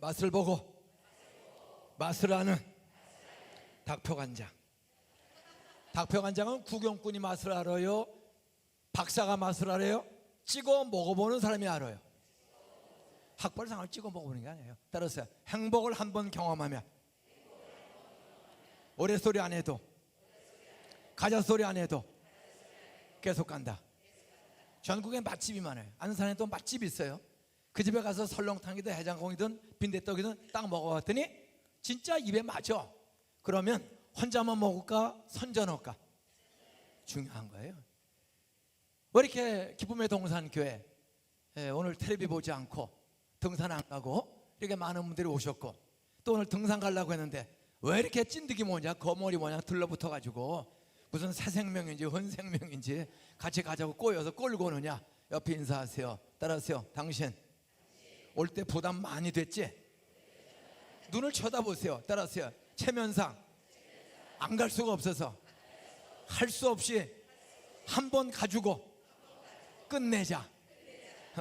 맛을 보고 맛을 아는 닭표간장. 닭표간장은 구경꾼이 맛을 알아요? 박사가 맛을 알아요? 찍어 먹어보는 사람이 알아요. 학벌상을 찍어 먹어보는 게 아니에요. 따라서 행복을 한번 경험하면 오랫소리 안 해도 가자소리 안 해도 계속 간다. 전국에 맛집이 많아요. 아는 사람이 또 맛집이 있어요. 그 집에 가서 설렁탕이든 해장국이든 빈대떡이든 딱 먹어봤더니 진짜 입에 맞아. 그러면 혼자만 먹을까 선전 할까? 중요한 거예요. 왜 이렇게 기쁨의 동산교회 오늘 텔레비 보지 않고 등산 안 가고 이렇게 많은 분들이 오셨고, 또 오늘 등산 가려고 했는데 왜 이렇게 찐득이 뭐냐 거머리 뭐냐 들러붙어 가지고 무슨 새 생명인지 헌생명인지 같이 가자고 꼬여서 끌고 오느냐. 옆에 인사하세요. 따라하세요. 당신 올 때 부담 많이 됐지? 눈을 쳐다보세요. 따라하세요. 체면상 안 갈 수가 없어서 할 수 없이 한 번 가지고 끝내자.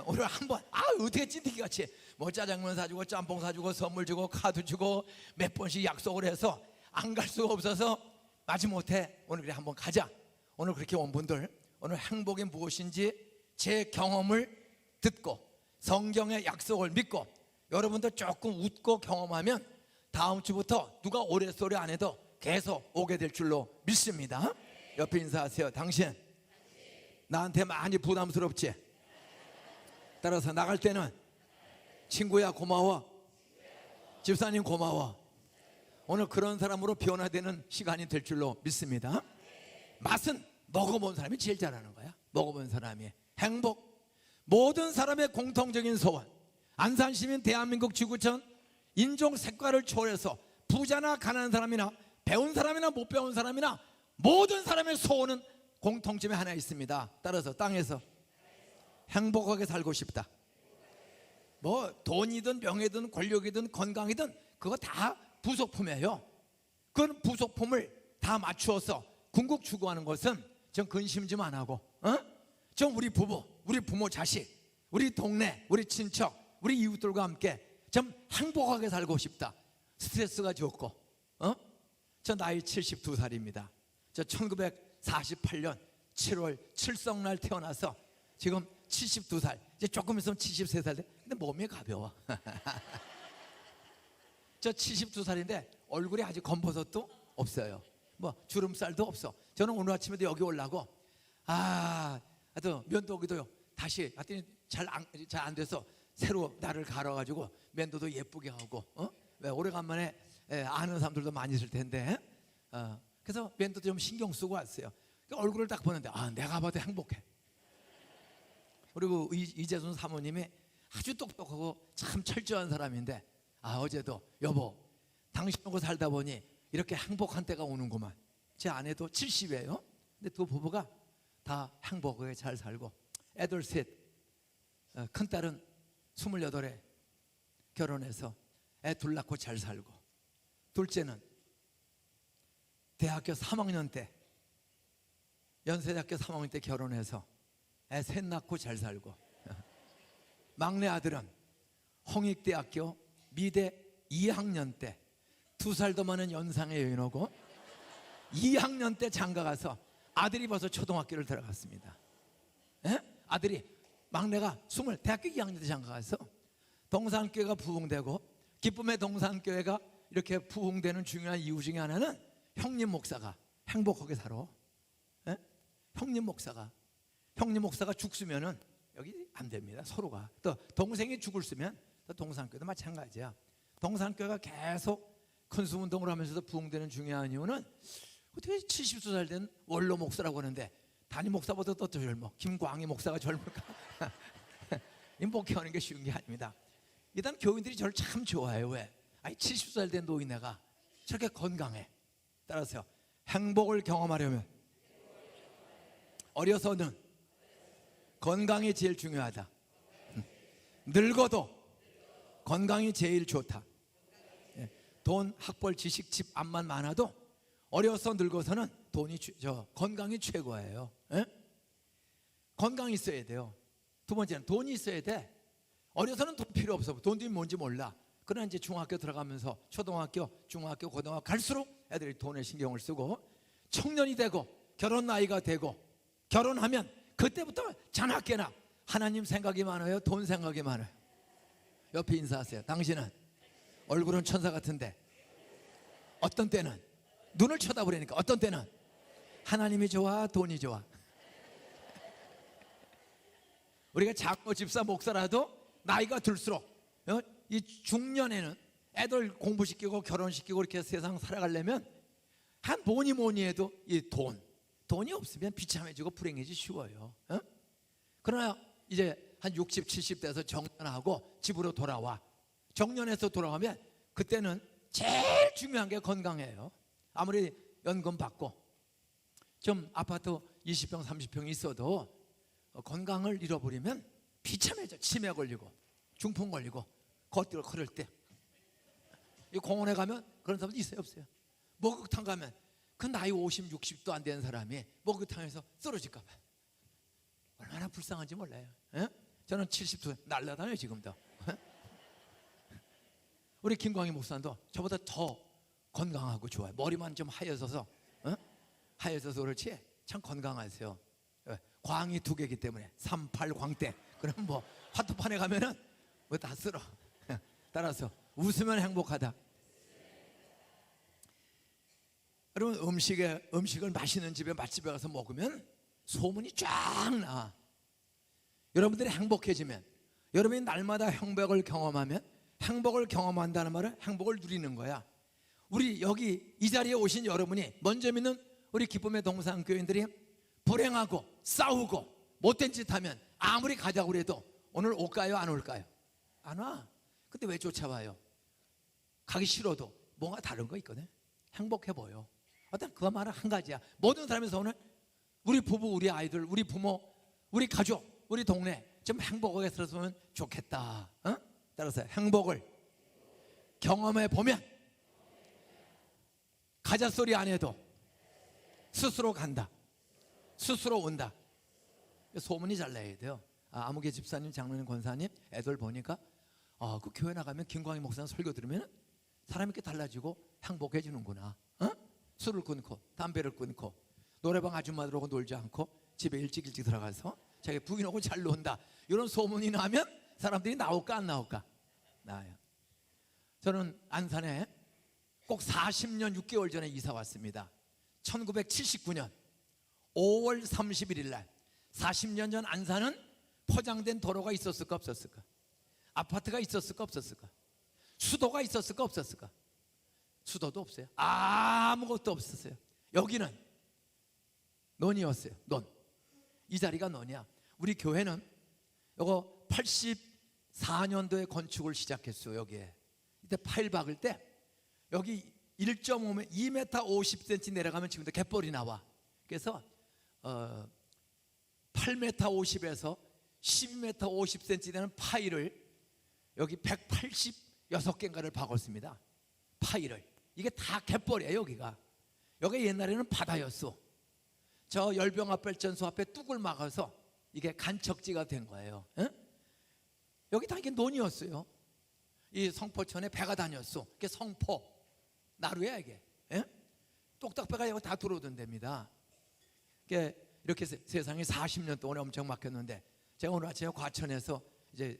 오늘 한번 어떻게 찐득이 같이 뭐 짜장면 사주고 짬뽕 사주고 선물 주고 카드 주고 몇 번씩 약속을 해서 안 갈 수가 없어서 마지못해 오늘 그래 한번 가자. 오늘 그렇게 온 분들, 오늘 행복이 무엇인지 제 경험을 듣고 성경의 약속을 믿고 여러분도 조금 웃고 경험하면 다음 주부터 누가 오랫소리 안 해도 계속 오게 될 줄로 믿습니다. 옆에 인사하세요. 당신 나한테 많이 부담스럽지? 따라서 나갈 때는 친구야 고마워, 집사님 고마워. 오늘 그런 사람으로 변화되는 시간이 될 줄로 믿습니다. 맛은 먹어본 사람이 제일 잘하는 거야. 먹어본 사람이. 행복, 모든 사람의 공통적인 소원. 안산시민 대한민국 지구촌 인종 색깔을 초월해서 부자나 가난한 사람이나 배운 사람이나 못 배운 사람이나 모든 사람의 소원은 공통점이 하나 있습니다. 따라서 땅에서 행복하게 살고 싶다. 뭐 돈이든 명예든 권력이든 건강이든 그거 다 부속품이에요. 그런 부속품을 다 맞추어서 궁극 추구하는 것은 전 근심 좀 안 하고 전 우리 부부, 우리 부모 자식, 우리 동네, 우리 친척, 우리 이웃들과 함께 좀 행복하게 살고 싶다. 스트레스가 적고 저 나이 72살입니다 저 1948년 7월 칠성날 태어나서 지금 72살, 이제 조금 있으면 73살 돼. 근데 몸이 가벼워. 저 72살인데 얼굴에 아직 검버섯도 없어요. 뭐 주름살도 없어. 저는 오늘 아침에도 여기 오려고 하여튼 면도기도요 다시 하여튼 잘 안 돼서 새로 나를 갈아가지고 면도도 예쁘게 하고 왜 오래간만에 아는 사람들도 많이 있을 텐데 그래서 면도도 좀 신경 쓰고 왔어요. 얼굴을 딱 보는데 내가 봐도 행복해. 그리고 이재순 사모님이 아주 똑똑하고 참 철저한 사람인데 어제도 여보 당신하고 살다 보니 이렇게 행복한 때가 오는구만. 제 아내도 70이에요 근데 두 부부가 다 행복하게 잘 살고 애들 셋, 큰딸은 28에 결혼해서 애 둘 낳고 잘 살고, 둘째는 대학교 3학년 때 연세대학교 3학년 때 결혼해서 애 셋 낳고 잘 살고, 막내 아들은 홍익대학교 미대 2학년 때 2살 더 많은 연상의 여인하고 2학년 때 장가가서 아들이 벌써 초등학교를 들어갔습니다. 아들이 막내가 대학교 2학년 때 장가가서 동산교회가 부흥되고, 기쁨의 동산교회가 이렇게 부흥되는 중요한 이유 중에 하나는 형님 목사가 행복하게 살아. 형님 목사가 죽으면은 여기 안 됩니다. 서로가. 또 동생이 죽으면 또 동산교회도 마찬가지야. 동산교회가 계속 큰수운동을 하면서도 부흥되는 중요한 이유는 어떻게 72살 된 원로 목사라고 하는데 담임 목사보다 더 젊어. 김광희 목사가 젊을까? 목회하는 게 쉬운 게 아닙니다. 일단 교인들이 저를 참 좋아해요. 왜? 70살 된 노인네가 저렇게 건강해. 따라서요, 행복을 경험하려면 어려서는 건강이 제일 중요하다. 늙어도 건강이 제일 좋다. 돈, 학벌, 지식, 집, 앞만 많아도 어려서 늙어서는 건강이 최고예요. 건강이 있어야 돼요. 두 번째는 돈이 있어야 돼. 어려서는 돈 필요 없어. 돈이 뭔지 몰라. 그러나 이제 중학교 들어가면서 초등학교, 중학교, 고등학교 갈수록 애들이 돈에 신경을 쓰고 청년이 되고 결혼 나이가 되고 결혼하면 그때부터 자나깨나 하나님 생각이 많아요? 돈 생각이 많아요? 옆에 인사하세요. 당신은 얼굴은 천사 같은데 어떤 때는 눈을 쳐다보려니까 어떤 때는 하나님이 좋아 돈이 좋아? 우리가 장로 집사 목사라도 나이가 들수록 이 중년에는 애들 공부시키고 결혼시키고 이렇게 세상 살아가려면 한 뭐니 해도 이 돈이 없으면 비참해지고 불행해지기 쉬워요. 그러나 이제 한 60, 70 돼서 정년하고 집으로 돌아와. 정년해서 돌아가면 그때는 제일 중요한 게 건강이에요. 아무리 연금 받고 좀 아파트 20평 30평 있어도 건강을 잃어버리면 비참해져. 치매 걸리고 중풍 걸리고 걷기를 걸을 때 이 공원에 가면 그런 사람도 있어요 없어요? 목욕탕 가면 그 나이 50, 60도 안 되는 사람이 목욕탕에서 쓰러질까 봐 얼마나 불쌍한지 몰라요. 에? 저는 70도 날라다녀요 지금도. 우리 김광희 목사도 저보다 더 건강하고 좋아요. 머리만 좀 하얘져서 하얘져서 그렇지 참 건강하세요. 광이 2개이기 때문에 38 광대. 그럼 뭐 화투판에 가면은 뭐 다 쓸어. 따라서 웃으면 행복하다. 여러분 음식을 맛있는 집에 맛집에 가서 먹으면 소문이 쫙 나. 여러분들이 행복해지면 여러분이 날마다 행복을 경험하면 행복을 경험한다는 말은 행복을 누리는 거야. 우리 여기 이 자리에 오신 여러분이 먼저 믿는 우리 기쁨의 동산교인들이 불행하고 싸우고 못된 짓 하면 아무리 가자고 그래도 오늘 올까요 안 올까요? 안 와. 근데 왜 쫓아와요? 가기 싫어도 뭔가 다른 거 있거든. 행복해 보여. 어떤 그 말은 한 가지야. 모든 사람에서 오늘 우리 부부, 우리 아이들, 우리 부모, 우리 가족, 우리 동네 좀 행복하게 살았으면 좋겠다. 따라서 행복을 경험해 보면 가자소리 안 해도 스스로 간다. 스스로 온다. 소문이 잘 나야 돼요. 아무개 집사님, 장로님, 권사님 애들 보니까 그 교회 나가면 김광희 목사님 설교 들으면 사람이 이렇게 달라지고 행복해지는구나. 술을 끊고 담배를 끊고 노래방 아줌마들하고 놀지 않고 집에 일찍 들어가서 자기 부인하고 잘 논다. 이런 소문이 나면 사람들이 나올까 안 나올까? 나와요. 저는 안산에 꼭 40년 6개월 전에 이사 왔습니다. 1979년 5월 31일 날 40년 전 안산은 포장된 도로가 있었을까 없었을까? 아파트가 있었을까 없었을까? 수도가 있었을까 없었을까? 수도도 없어요. 아무것도 없었어요. 여기는 논이었어요. 논. 이 자리가 논이야. 우리 교회는 이거 84년도에 건축을 시작했어요. 여기에 이때 파일 박을 때 여기 1.5m, 2m 50cm 내려가면 지금도 갯벌이 나와. 그래서 8m 50에서 12m 50cm 되는 파일을 여기 186개인가를 박았습니다. 파일을. 이게 다 갯벌이에요. 여기가. 여기 옛날에는 바다였어. 저 열병합발전소 앞에 뚝을 막아서 이게 간척지가 된 거예요. 여기 다 이게 논이었어요. 이 성포천에 배가 다녔어. 그게 성포 나루야 이게. 똑딱배가 여기 다 들어오던 데입니다. 이렇게 세상이 40년 동안에 엄청 막혔는데 제가 오늘 아침에 과천에서 이제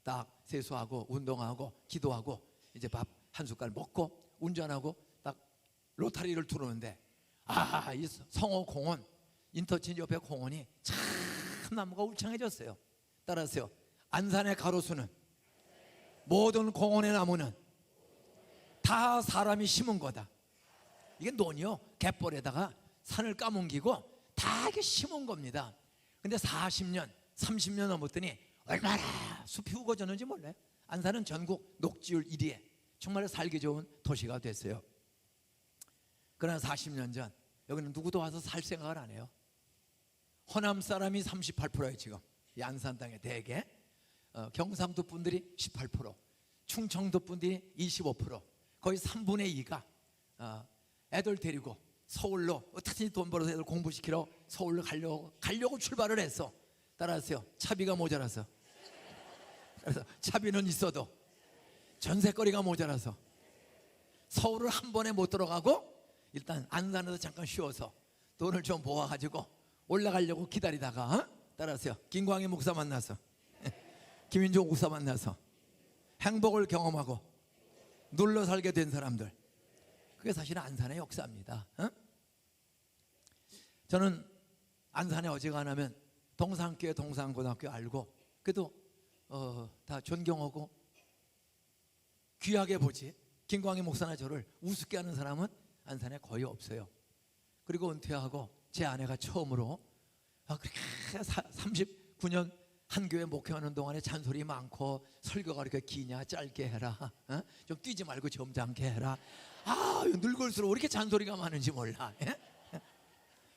딱 세수하고 운동하고 기도하고 이제 밥 한 숟갈 먹고 운전하고 딱 로타리를 들어오는데 이 성호 공원 인터체인지 옆에 공원이 참 나무가 울창해졌어요. 따라서요. 안산의 가로수는 모든 공원의 나무는 다 사람이 심은 거다. 이게 논이요. 갯벌에다가 산을 까뭉기고 다 이게 심은 겁니다. 근데 40년, 30년 넘었더니 얼마나 숲이 우거졌는지 몰라요. 안산은 전국 녹지율 1위에 정말 살기 좋은 도시가 됐어요. 그러나 40년 전 여기는 누구도 와서 살 생각을 안 해요. 호남 사람이 38%예요 지금. 이 안산 땅에 대개 경상도 분들이 18%, 충청도 분들이 25%, 거의 3분의 2가 애들 데리고 서울로 어떻게든 돈 벌어서 애들 공부시키러 서울로 가려고 출발을 했어. 따라하세요. 차비가 모자라서. 그래서 차비는 있어도 전세거리가 모자라서 서울을 한 번에 못 들어가고 일단 안산에서 잠깐 쉬어서 돈을 좀 모아가지고 올라가려고 기다리다가 따라하세요. 김광희 목사 만나서 김인종 목사 만나서 행복을 경험하고 눌러 살게 된 사람들, 그게 사실은 안산의 역사입니다. 저는 안산에 어지간하면 동산교회 동산고등학교 알고 그래도 다 존경하고 귀하게 보지, 김광희 목사나 저를 우습게 하는 사람은 안산에 거의 없어요. 그리고 은퇴하고 제 아내가 처음으로 그렇게 39년 한 교회 목회하는 동안에 잔소리 많고 설교가 그렇게 기냐, 짧게 해라, 좀 뛰지 말고 점잖게 해라. 늙을수록 왜 이렇게 잔소리가 많은지 몰라.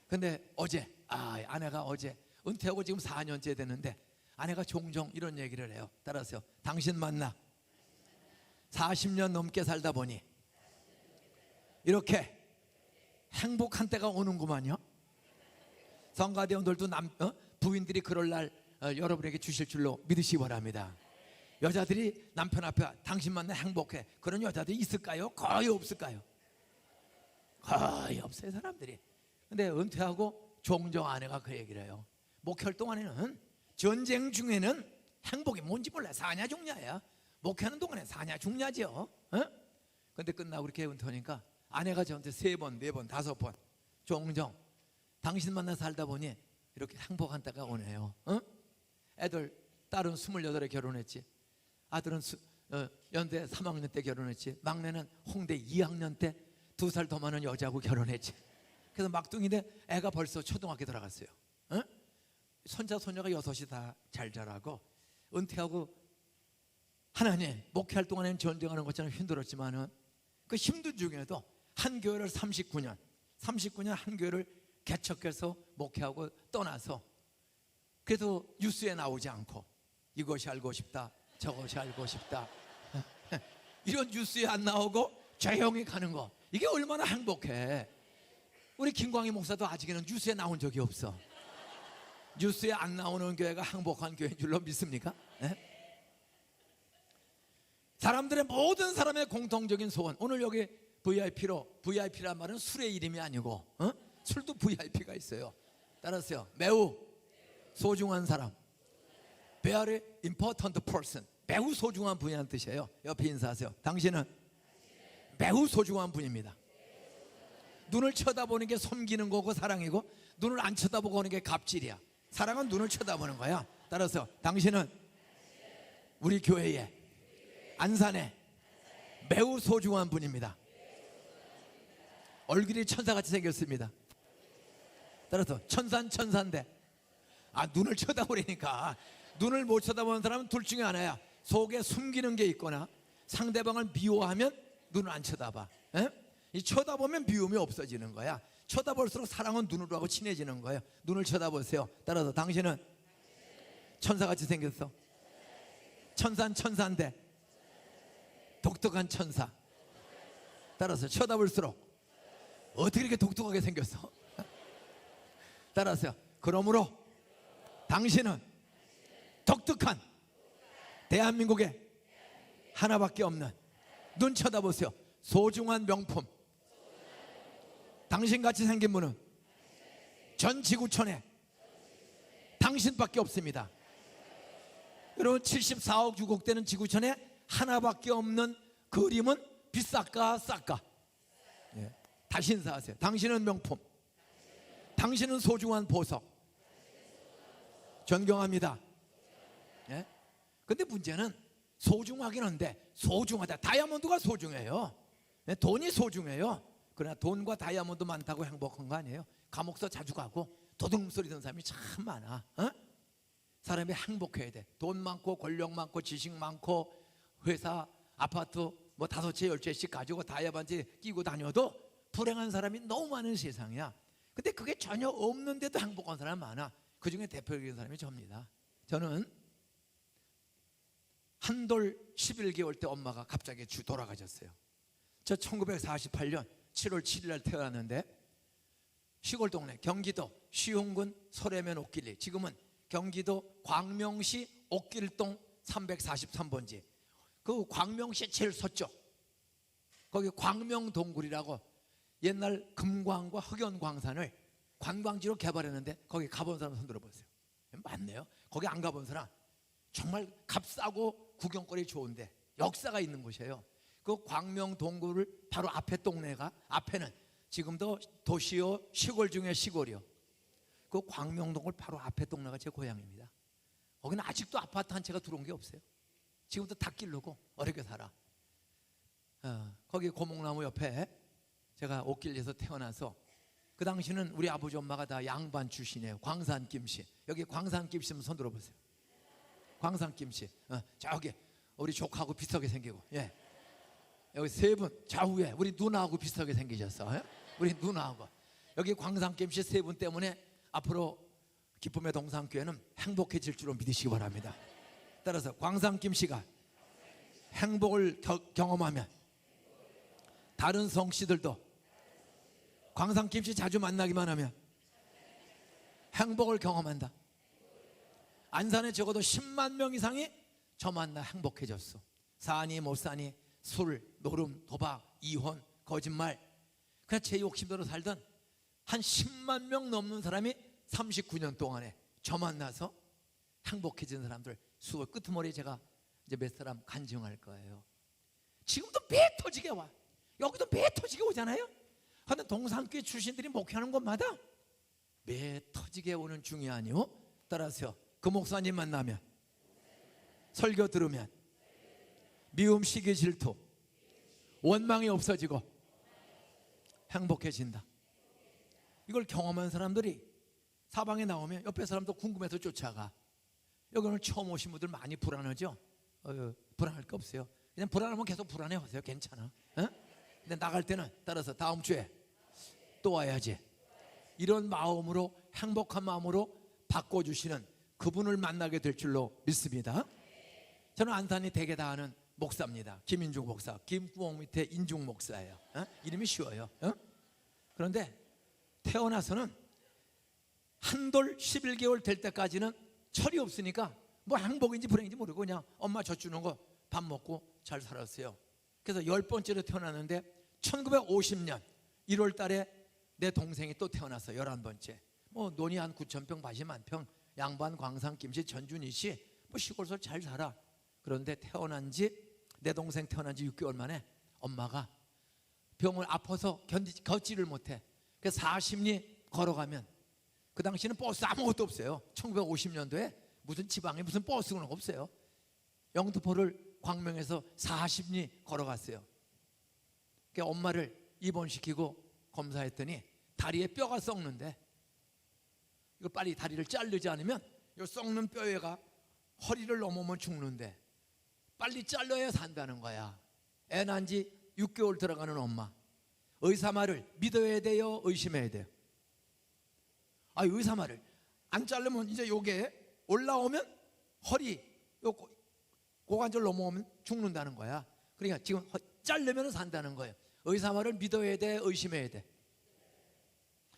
근데 어제 아내가 어제 은퇴하고 지금 4년째 됐는데 아내가 종종 이런 얘기를 해요. 따라서요. 당신 만나 40년 넘게 살다 보니 이렇게 행복한 때가 오는구만요. 성가대원들도 부인들이 그럴 날 여러분에게 주실 줄로 믿으시기 바랍니다. 여자들이 남편 앞에 당신 만나 행복해, 그런 여자들이 있을까요? 거의 없을까요? 거의 없어요, 사람들이. 근데 은퇴하고 종종 아내가 그 얘기를 해요. 목회할 동안에는, 전쟁 중에는 행복이 뭔지 몰라. 사냐 죽냐야. 목회하는 동안에 사냐 죽냐지요. 근데 끝나고 이렇게 은퇴하니까 아내가 저한테 3번, 4번, 5번 종종 당신 만나 살다 보니 이렇게 행복한 때가 오네요. 애들, 딸은 28에 결혼했지, 아들은 연대 3학년 때 결혼했지, 막내는 홍대 2학년 때 2살 더 많은 여자하고 결혼했지. 그래서 막둥이인데 애가 벌써 초등학교 들어갔어요. 손자 손녀가 6이 다 잘 자라고, 은퇴하고 하나님 목회할 동안에는 전쟁하는 것처럼 힘들었지만은 그 힘든 중에도 한 교회를 39년 한 교회를 개척해서 목회하고 떠나서, 그래도 뉴스에 나오지 않고 이것이 알고 싶다, 저것이 알고 싶다 이런 뉴스에 안 나오고 조용히 가는 거, 이게 얼마나 행복해. 우리 김광희 목사도 아직은 뉴스에 나온 적이 없어. 뉴스에 안 나오는 교회가 행복한 교회인 줄로 믿습니까? 사람들의, 모든 사람의 공통적인 소원, 오늘 여기 VIP란 말은 술의 이름이 아니고 술도 VIP가 있어요. 따라서요. 매우 소중한 사람, very important person, 매우 소중한 분이라는 뜻이에요. 옆에 인사하세요. 당신은 매우 소중한 분입니다. 눈을 쳐다보는 게 섬기는 거고 사랑이고, 눈을 안 쳐다보고 하는 게 갑질이야. 사랑은 눈을 쳐다보는 거야. 따라서 당신은 우리 교회에, 안산에 매우 소중한 분입니다. 얼굴이 천사같이 생겼습니다. 따라서 천산데, 눈을 쳐다보니까, 눈을 못 쳐다보는 사람은 둘 중에 하나야. 속에 숨기는 게 있거나 상대방을 미워하면 눈을 안 쳐다봐. 이 쳐다보면 미움이 없어지는 거야. 쳐다볼수록 사랑은 눈으로 하고 친해지는 거예요. 눈을 쳐다보세요. 따라서 당신은 천사같이 생겼어. 천산데 독특한 천사. 따라서 쳐다볼수록 어떻게 이렇게 독특하게 생겼어? 따라서 그러므로 당신은 독특한, 대한민국에 하나밖에 없는, 눈 쳐다보세요, 소중한 명품. 당신같이 생긴 분은 전 지구촌에 당신밖에 없습니다. 여러분, 74억 주국되는 지구촌에 하나밖에 없는 그림은 비쌀까 쌀까? 다시 인사하세요. 당신은 명품, 당신은 소중한 보석. 존경합니다. 근데 문제는 소중하긴 한데, 소중하다, 다이아몬드가 소중해요. 돈이 소중해요. 그러나 돈과 다이아몬드 많다고 행복한 거 아니에요. 감옥서 자주 가고 도둑 소리 듣는 사람이 참 많아. 사람이 행복해야 돼. 돈 많고 권력 많고 지식 많고 회사 아파트 뭐 5채 10채씩 가지고 다이아반지 끼고 다녀도 불행한 사람이 너무 많은 세상이야. 근데 그게 전혀 없는데도 행복한 사람 많아. 그 중에 대표적인 사람이 저입니다. 저는 한돌 11개월 때 엄마가 갑자기 돌아가셨어요. 저 1948년 7월 7일 날 태어났는데, 시골 동네 경기도 시흥군 소래면 옥길리, 지금은 경기도 광명시 옥길동 343번지 그 광명시의 제일 서쪽, 거기 광명동굴이라고 옛날 금광과 흑연광산을 관광지로 개발했는데 거기 가본 사람 손 들어보세요. 많네요. 거기 안 가본 사람, 정말 값싸고 구경거리 좋은데 역사가 있는 곳이에요. 그 광명동굴을 바로 앞에 동네가, 앞에는 지금도 도시요 시골 중에 시골이요. 그 광명동굴 바로 앞에 동네가 제 고향입니다. 거기는 아직도 아파트 한 채가 들어온 게 없어요. 지금도 다 길르고 어렵게 살아. 거기 고목나무 옆에 제가 옥길에서 태어나서, 그 당시는 우리 아버지 엄마가 다 양반 출신이에요. 광산김씨. 여기 광산김씨면 손 들어보세요. 광산김씨. 저기 우리 조카하고 비슷하게 생기고, 예. 여기 세 분 좌우에 우리 누나하고 비슷하게 생기셨어. 예? 우리 누나하고. 여기 광산김씨 세 분 때문에 앞으로 기쁨의 동산교회는 행복해질 줄로 믿으시기 바랍니다. 따라서 광산김씨가 행복을 경험하면 다른 성씨들도 광산김씨 자주 만나기만 하면 행복을 경험한다. 안산에 적어도 10만 명 이상이 저 만나 행복해졌어. 사니 못 사니, 술, 노름, 도박, 이혼, 거짓말, 그냥 제 욕심대로 살던 한 10만 명 넘는 사람이 39년 동안에 저 만나서 행복해진 사람들 수고, 끄트머리에 제가 이제 몇 사람 간증할 거예요. 지금도 배 터지게 와. 여기도 배 터지게 오잖아요. 하여튼 동산교회 출신들이 목회하는 곳마다 배 터지게 오는 중이 아니요. 따라서요, 그 목사님 만나면, 설교 들으면 미움, 시기, 질투, 원망이 없어지고 행복해진다. 이걸 경험한 사람들이 사방에 나오면 옆에 사람도 궁금해서 쫓아가. 여기 오늘 처음 오신 분들 많이 불안하죠? 불안할 거 없어요. 그냥 불안하면 계속 불안해하세요. 괜찮아. 근데 나갈 때는 따라서 다음 주에 또 와야지, 이런 마음으로, 행복한 마음으로 바꿔주시는 그분을 만나게 될 줄로 믿습니다. 저는 안산이 되게 다 아는 목사입니다. 김인중 목사. 김구멍 밑에 인중 목사예요. 이름이 쉬워요. 그런데 태어나서는 한돌 11개월 될 때까지는 철이 없으니까 뭐 행복인지 불행인지 모르고 그냥 엄마 젖주는 거 밥 먹고 잘 살았어요. 그래서 10번째로 태어났는데 1950년 1월 달에 내 동생이 또 태어나서 11번째. 뭐 논이 한 9,000평, 밭이 10,000평, 양반, 광산, 김씨, 전준희 씨, 뭐 시골서 잘 살아. 그런데 내 동생 태어난 지 6개월 만에 엄마가 병을 아파서 걷지를 못해. 그래서 40리 걸어가면, 그 당시는 버스 아무것도 없어요. 1950년도에 무슨 지방에 무슨 버스는 없어요. 영등포를 광명에서 40리 걸어갔어요. 그러니까 엄마를 입원시키고 검사했더니 다리에 뼈가 썩는데, 이거 빨리 다리를 자르지 않으면 이 썩는 뼈에가 허리를 넘으면 죽는데 빨리 잘라야 산다는 거야. 애 낳은 지 6개월 들어가는 엄마. 의사 말을 믿어야 돼요, 의심해야 돼요? 의사 말을 안 자르면 이제 요게 올라오면 허리, 요 고관절 넘어오면 죽는다는 거야. 그러니까 지금 자르면 산다는 거예요. 의사 말을 믿어야 돼, 의심해야 돼?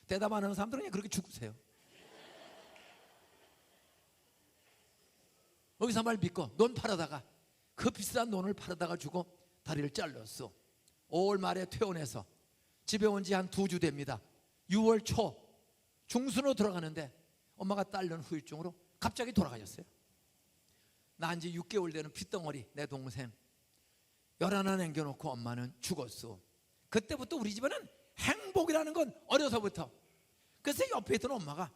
대답 안 하는 사람들은 그냥 그렇게 죽으세요. 의사 말 믿고 논 팔아다가, 그 비싼 논을 팔아다가 주고 다리를 잘랐어. 5월 말에 퇴원해서 집에 온 지 한 2주 됩니다. 6월 초 중순으로 들어가는데 엄마가 딸른 후유증으로 갑자기 돌아가셨어요. 낳은 지 6개월 되는 핏덩어리 내 동생 11 남겨놓고 엄마는 죽었어. 그때부터 우리 집에는 행복이라는 건 어려서부터. 그래서 옆에 있던 엄마가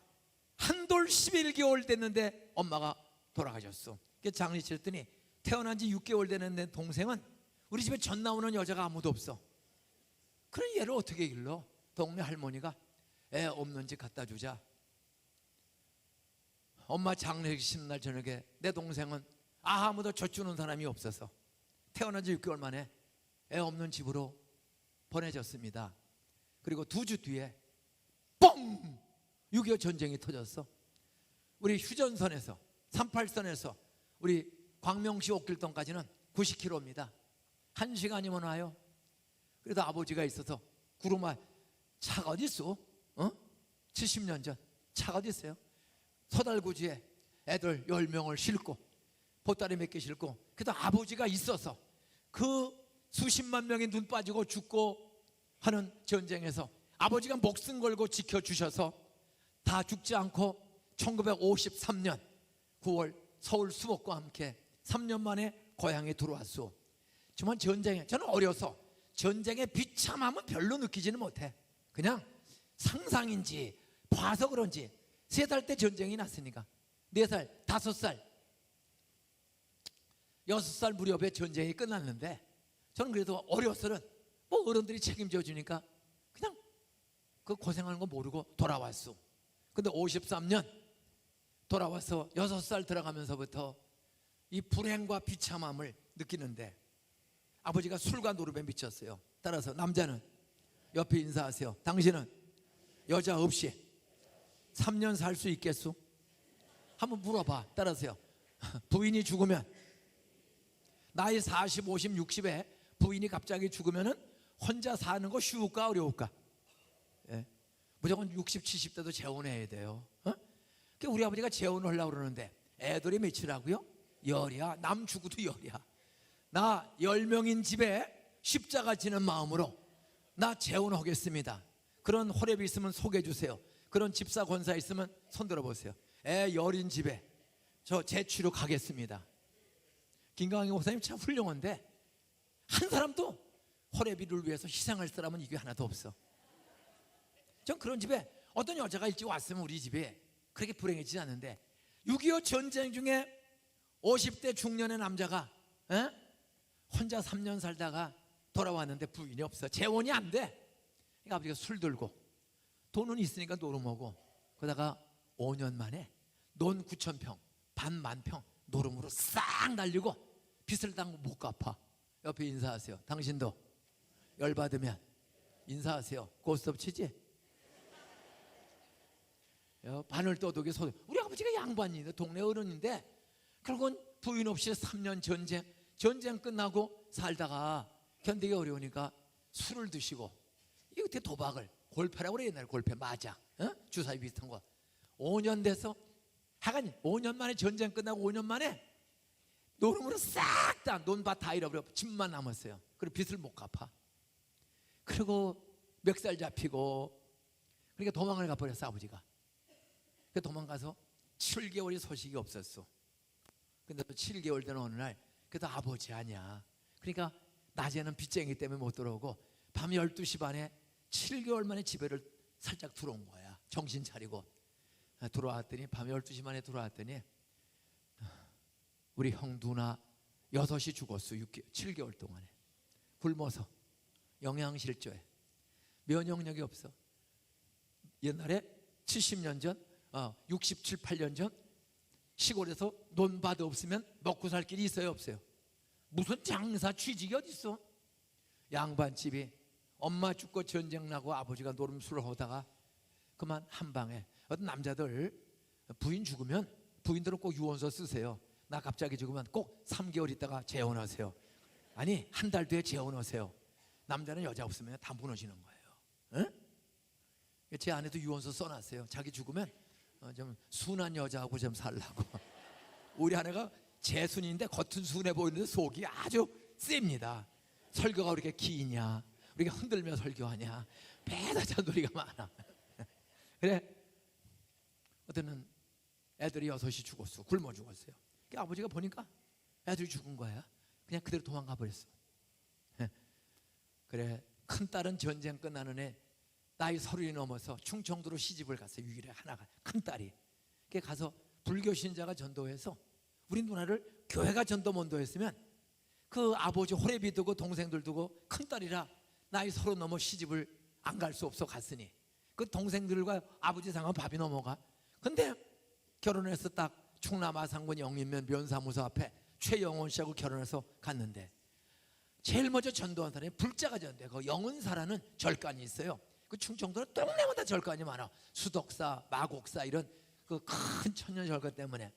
한돌 11개월 됐는데 엄마가 돌아가셨어. 그래서 장례 치렀더니 태어난 지 6개월 되는 내 동생은 우리 집에 전 나오는 여자가 아무도 없어. 그런 얘를 어떻게 길러? 동네 할머니가 애 없는 집 갖다 주자. 엄마 장례식 날 저녁에 내 동생은 아무도 젖주는 사람이 없어서 태어난 지 6개월 만에 애 없는 집으로 보내졌습니다. 그리고 2주 뒤에 뻥! 6.25 전쟁이 터졌어. 우리 휴전선에서 38선에서 우리 광명시 옥길동까지는 90km입니다. 1시간이면 와요. 그래도 아버지가 있어서 구루마, 차가 어디 있어? 70년 전 차가 어디 있어요? 서달구지에 애들 10명을 싣고 보따리 몇 개 싣고, 그래도 아버지가 있어서 그 수십만 명이 눈 빠지고 죽고 하는 전쟁에서 아버지가 목숨 걸고 지켜주셔서 다 죽지 않고 1953년 9월 서울 수목과 함께 3년 만에 고향에 들어왔소. 정말 전쟁에, 저는 어려서 전쟁의 비참함은 별로 느끼지는 못해. 그냥 상상인지 봐서 그런지 3살 때 전쟁이 났으니까 4살, 5살, 6살 무렵에 전쟁이 끝났는데 저는 그래도 어려서는 뭐 어른들이 책임져 주니까 그냥 그 고생하는 거 모르고 돌아왔어. 근데 53년 돌아와서 6살 들어가면서부터 이 불행과 비참함을 느끼는데 아버지가 술과 노름에 미쳤어요. 따라서 남자는 옆에 인사하세요. 당신은 여자 없이 3년 살 수 있겠소? 한번 물어봐. 따라서요. 부인이 죽으면 나이 40, 50, 60에 부인이 갑자기 죽으면 혼자 사는 거 쉬울까 어려울까? 예. 무조건 60, 70대도 재혼해야 돼요. 우리 아버지가 재혼을 하려고 그러는데 애들이 몇이라고요? 10이야. 남 죽어도 10이야. 나 10명인 집에 십자가 지는 마음으로 나 재혼하겠습니다. 그런 호랩이 있으면 소개해 주세요. 그런 집사 권사 있으면 손 들어보세요. 애 10인 집에 저 제취로 가겠습니다. 김강희 목사님 참 훌륭한데 한 사람도 호랩이를 위해서 희생할 사람은 이게 하나도 없어. 전 그런 집에 어떤 여자가 일찍 왔으면 우리 집에 그렇게 불행해지지 않는데 6.25 전쟁 중에 50대 중년의 남자가 혼자 3년 살다가 돌아왔는데 부인이 없어. 재혼이 안 돼. 그러니까 아버지가 술 들고 돈은 있으니까 노름하고 그러다가 5년 만에 논 9,000평 반 만평 노름으로 싹 날리고 빚을 당고 못 갚아. 옆에 인사하세요. 당신도 열받으면 인사하세요. 고스톱 치지? 바늘 떠독이 소. 우리 아버지가 양반인데 동네 어른인데 결국은 부인 없이 3년 전쟁 끝나고 살다가 견디기 어려우니까 술을 드시고 이 어떻게 도박을 골패라고 그래. 옛날 골패 마작 주사위 비슷한 거 5년 돼서 하간 5년 만에 전쟁 끝나고 5년 만에 노름으로 싹 다 논밭 다 잃어버려 집만 남았어요. 그리고 빚을 못 갚아. 그리고 멱살 잡히고 그러니까 도망을 가버렸어 아버지가. 그 도망가서 7개월이 소식이 없었어. 근데 또 7개월 된 어느 날 그래도 아버지 아니야. 그러니까 낮에는 빚쟁이 때문에 못 들어오고 밤 12시 반에 7개월 만에 집에를 살짝 들어온 거야. 정신 차리고 들어왔더니 밤 12시 만에 들어왔더니 우리 형 누나 6이 죽었어. 7개월 동안에 굶어서 영양실조에 면역력이 없어. 옛날에 70년 전 67, 8년 전 시골에서 논밭 없으면 먹고 살 길이 있어요 없어요? 무슨 장사 취직이 어딨어? 양반집이 엄마 죽고 전쟁 나고 아버지가 노름술을 하다가 그만 한 방에 어떤 남자들 부인 죽으면 부인들은 꼭 유언서 쓰세요. 나 갑자기 죽으면 꼭 3개월 있다가 재혼하세요. 아니 한 달 뒤에 재혼하세요. 남자는 여자 없으면 다 무너지는 거예요. 제 아내도 유언서 써놨어요. 자기 죽으면 좀 순한 여자하고 좀 살라고. 우리 아내가 재순인데 겉은 순해 보이는데 속이 아주 셉니다. 설교가 그렇게 기냐, 우리가 흔들며 설교하냐, 매다 잔소리가 많아. 그래 어떤 애들이 6이 죽었어. 굶어 죽었어요. 아버지가 보니까 애들이 죽은 거야. 그냥 그대로 도망가 버렸어. 그래 큰딸은 전쟁 끝나는 애 나이 30이 넘어서 충청도로 시집을 갔어요. 유일에 하나가 큰딸이. 가서 불교 신자가 전도해서 우리 누나를 교회가 전도문도했으면 그 아버지 호래비 두고 동생들 두고 큰딸이라 나이 30 넘어 시집을 안 갈 수 없어 갔으니 그 동생들과 아버지 상은 밥이 넘어가. 근데 결혼해서 딱 충남 아산군 영인면 면사무소 앞에 최영원 씨하고 결혼해서 갔는데 제일 먼저 전도한 사람이 불자가 전도해. 그 영은사라는 절간이 있어요. 그 충청도는 동네마다 절간이 많아. 수덕사, 마곡사 이런 그 큰 천년 절간 때문에.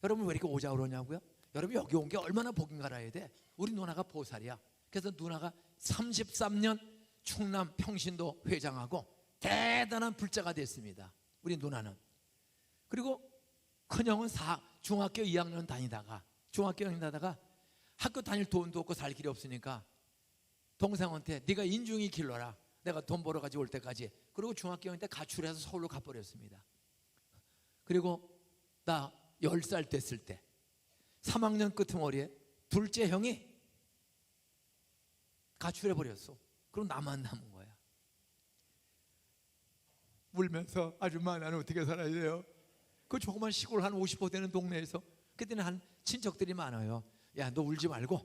여러분 왜 이렇게 오자 그러냐고요? 여러분 여기 온 게 얼마나 복인 갈아야 돼? 우리 누나가 보살이야. 그래서 누나가 33년 충남 평신도 회장하고 대단한 불자가 됐습니다. 우리 누나는. 그리고 큰형은 중학교 2학년 다니다가 학교 다닐 돈도 없고 살 길이 없으니까 동생한테 네가 인중이 길러라, 내가 돈 벌어 가지고 올 때까지. 그리고 중학교 때 가출해서 서울로 가버렸습니다. 그리고 나 10살 됐을 때 3학년 끄트머리에 둘째 형이 가출해버렸어. 그럼 나만 남은 거야. 울면서 아줌마 나는 어떻게 살아야 돼요? 그 조그만 시골 한 50호 되는 동네에서 그때는 한 친척들이 많아요. 야, 너 울지 말고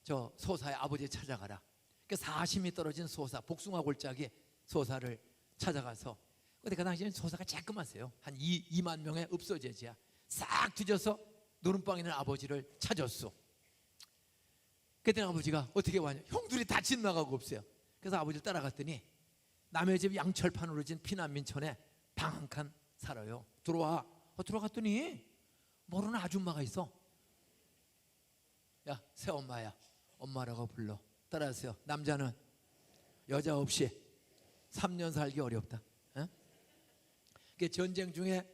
저 소사의 아버지 찾아가라. 그 40미 떨어진 소사, 복숭아 골짜기 소사를 찾아가서, 근데 그 당시에는 소사가 쬐끄맣어요. 한 2만 명의 읍소재지야. 싹 뒤져서 노름방에 있는 아버지를 찾았어. 그때 아버지가 어떻게 왔냐? 형들이 다 집 나가고 없어요. 그래서 아버지를 따라갔더니 남의 집 양철판으로 진 피난민촌에 방 한 칸 살아요. 들어와. 들어갔더니 모르는 아줌마가 있어. 야, 새엄마야, 엄마라고 불러. 따라하세요. 남자는 여자 없이 3년 살기 어렵다. 전쟁 중에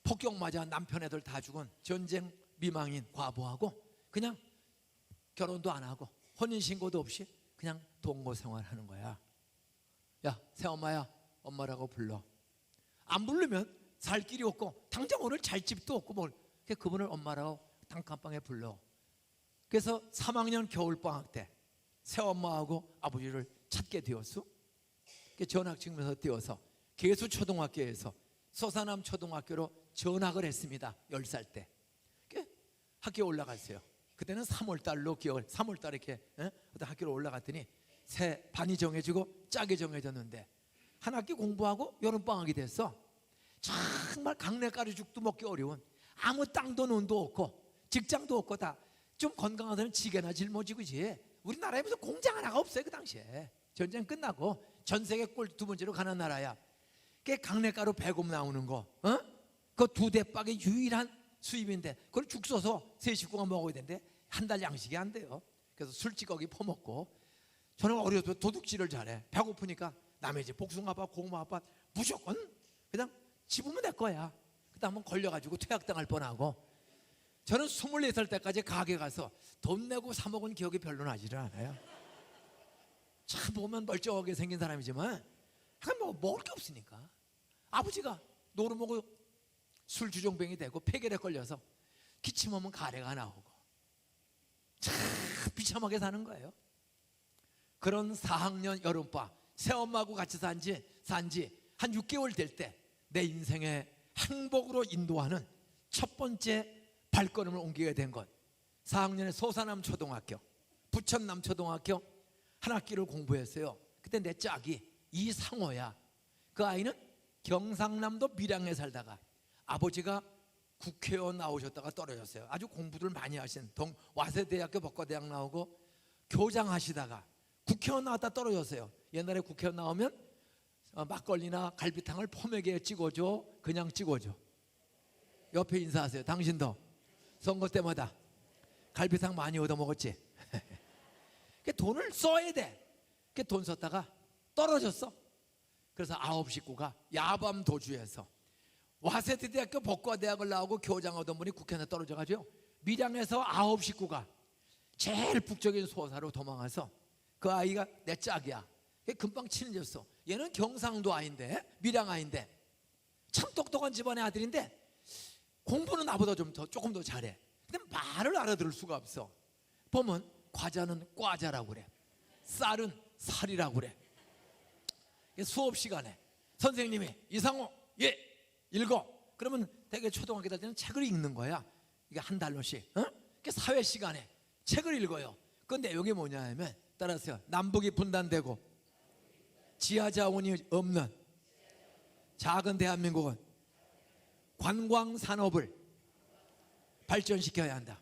폭격 맞아 남편 애들 다 죽은 전쟁 미망인 과부하고 그냥 결혼도 안 하고 혼인신고도 없이 그냥 동거 생활하는 거야. 야, 새엄마야, 엄마라고 불러. 안 부르면 살 길이 없고 당장 오늘 잘 집도 없고 뭘. 그분을 엄마라고 단칸방에 불러. 그래서 3학년 겨울방학 때 새엄마하고 아버지를 찾게 되었어. 전학증명서 띄워서 계수초등학교에서 서산암 초등학교로 전학을 했습니다. 10살 때 학교에 올라갔어요. 그때는 3월달로 3월달에 이렇게 학교로 올라갔더니 새 반이 정해지고 짝이 정해졌는데 한 학기 공부하고 여름방학이 됐어. 정말 강내가루죽도 먹기 어려운, 아무 땅도 논도 없고 직장도 없고 다 좀 건강한 사람은 지게나 짊어지고지. 우리나라에 무슨 공장 하나가 없어요. 그 당시에 전쟁 끝나고 전 세계 꼴 2번째로 가는 나라야. 그 강내가루 배급 나오는 거, 그 2대박의 유일한 수입인데 그걸 죽 써서 세 식구가 먹어야 되는데 한 달 양식이 안 돼요. 그래서 술찌꺼기 퍼먹고, 저는 어려서 도둑질을 잘해. 배고프니까 남의 집 복숭아밭, 고구마밭 무조건 그냥 집으면 내 거야. 그다음 한번 걸려가지고 퇴학당할 뻔하고. 저는 24살 때까지 가게 가서 돈 내고 사 먹은 기억이 별로 나지를 않아요. 참 보면 멀쩡하게 생긴 사람이지만 뭐 먹을 게 없으니까. 아버지가 노루 먹고 술 주정뱅이 되고 폐결에 걸려서 기침 오면 가래가 나오고 참 비참하게 사는 거예요. 그런 4학년 여름방 새엄마하고 같이 산지 한 6개월 될 때 내 인생의 행복으로 인도하는 첫 번째 발걸음을 옮기게 된 것, 4학년의 소사남 초등학교, 부천남 초등학교 한 학기를 공부했어요. 그때 내 짝이 이상호야. 그 아이는 경상남도 밀양에 살다가 아버지가 국회의원 나오셨다가 떨어졌어요. 아주 공부를 많이 하신 와세대학교 법과대학 나오고 교장 하시다가 국회의원 나왔다 떨어졌어요. 옛날에 국회의원 나오면 막걸리나 갈비탕을 포맥에 찍어줘, 그냥 찍어줘. 옆에 인사하세요. 당신도 선거 때마다 갈비탕 많이 얻어먹었지. 돈을 써야 돼. 돈 썼다가 떨어졌어. 그래서 9 식구가 야밤 도주해서 와세대대학교 법과대학을 나오고 교장 얻은 분이 국회의원에 떨어져가지고 밀양에서 9 식구가 제일 북적인 소사로 도망가서, 그 아이가 내 짝이야. 금방 친해졌어. 얘는 경상도 아인데, 밀양 아인데 참 똑똑한 집안의 아들인데 공부는 나보다 조금 더 잘해. 근데 말을 알아들을 수가 없어. 보면 과자는 과자라고 그래, 쌀은 살이라고 그래. 수업 시간에 선생님이 이상호, 예, 읽어. 그러면 되게 초등학교 다닐 때는 책을 읽는 거야. 이게 한 달러씩. 사회 시간에 책을 읽어요. 그 내용이 뭐냐 하면, 따라서요, 남북이 분단되고 지하 자원이 없는 작은 대한민국은 관광 산업을 발전시켜야 한다.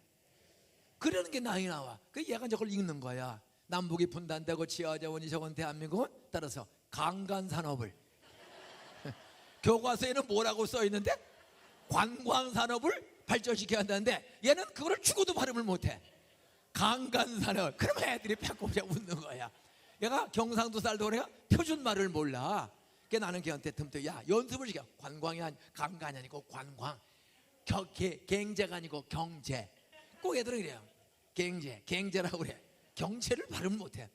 그러는 게 나이 나와. 그 얘가 저걸 읽는 거야. 남북이 분단되고 지하 자원이 적은 대한민국은, 따라서 강간 산업을 교과서에는 뭐라고 써 있는데 관광 산업을 발전시켜야 한다는데 얘는 그거를 죽어도 발음을 못해. 강간 산업. 그러면 애들이 배꼽자 웃는 거야. 얘가 경상도 살도 그래가 표준 말을 몰라. 그러니까 나는 걔한테 틈틈이 야, 연습을 시켜. 관광이 강간이 아니고 관광, 경제가 아니고 경제. 꼭 애들은 그래요. 갱제라고 그래. 경제를 발음 못해.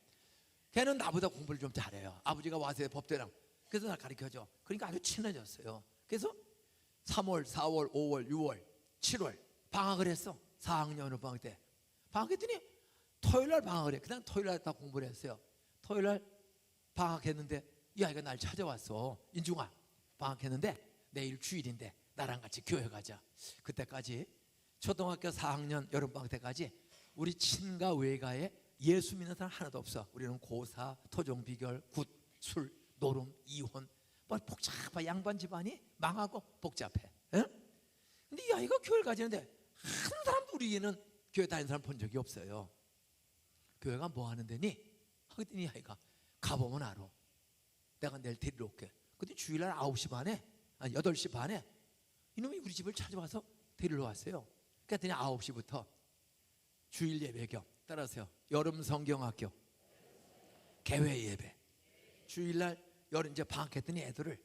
걔는 나보다 공부를 좀 잘해요. 아버지가 와서 법대랑. 그래서 나 가르쳐줘. 그러니까 아주 친해졌어요. 그래서 3월, 4월, 5월, 6월, 7월 방학을 했어. 4학년 방학 때. 방학했더니 토요일날 방학을 해. 그냥 토요일날 다 공부를 했어요. 토요일날 방학했는데 이 아이가 날 찾아왔어. 인중아, 방학했는데 내일 주일인데 나랑 같이 교회 가자. 그때까지 초등학교 4학년 여름방학 때까지 우리 친가 외가에 예수 믿는 사람 하나도 없어. 우리는 고사, 토종 비결, 굿, 술, 노름, 이혼, 뭐 복잡한 양반 집안이 망하고 복잡해. 에? 근데 이 아이가 교회를 가지는데 한 사람도 우리는 교회 다니는 사람 본 적이 없어요. 교회가 뭐 하는 데니? 하더니 이 아이가 가보면 알아. 내가 내일 데리러 올게. 근데 주일날 9시 반에 아니 8시 반에 이놈이 우리 집을 찾아와서 데리러 왔어요. 그랬더니 9시부터 주일 예배 겸 따라서요. 여름 성경학교 개회 예배. 주일날 여름 이제 방학했더니 애들을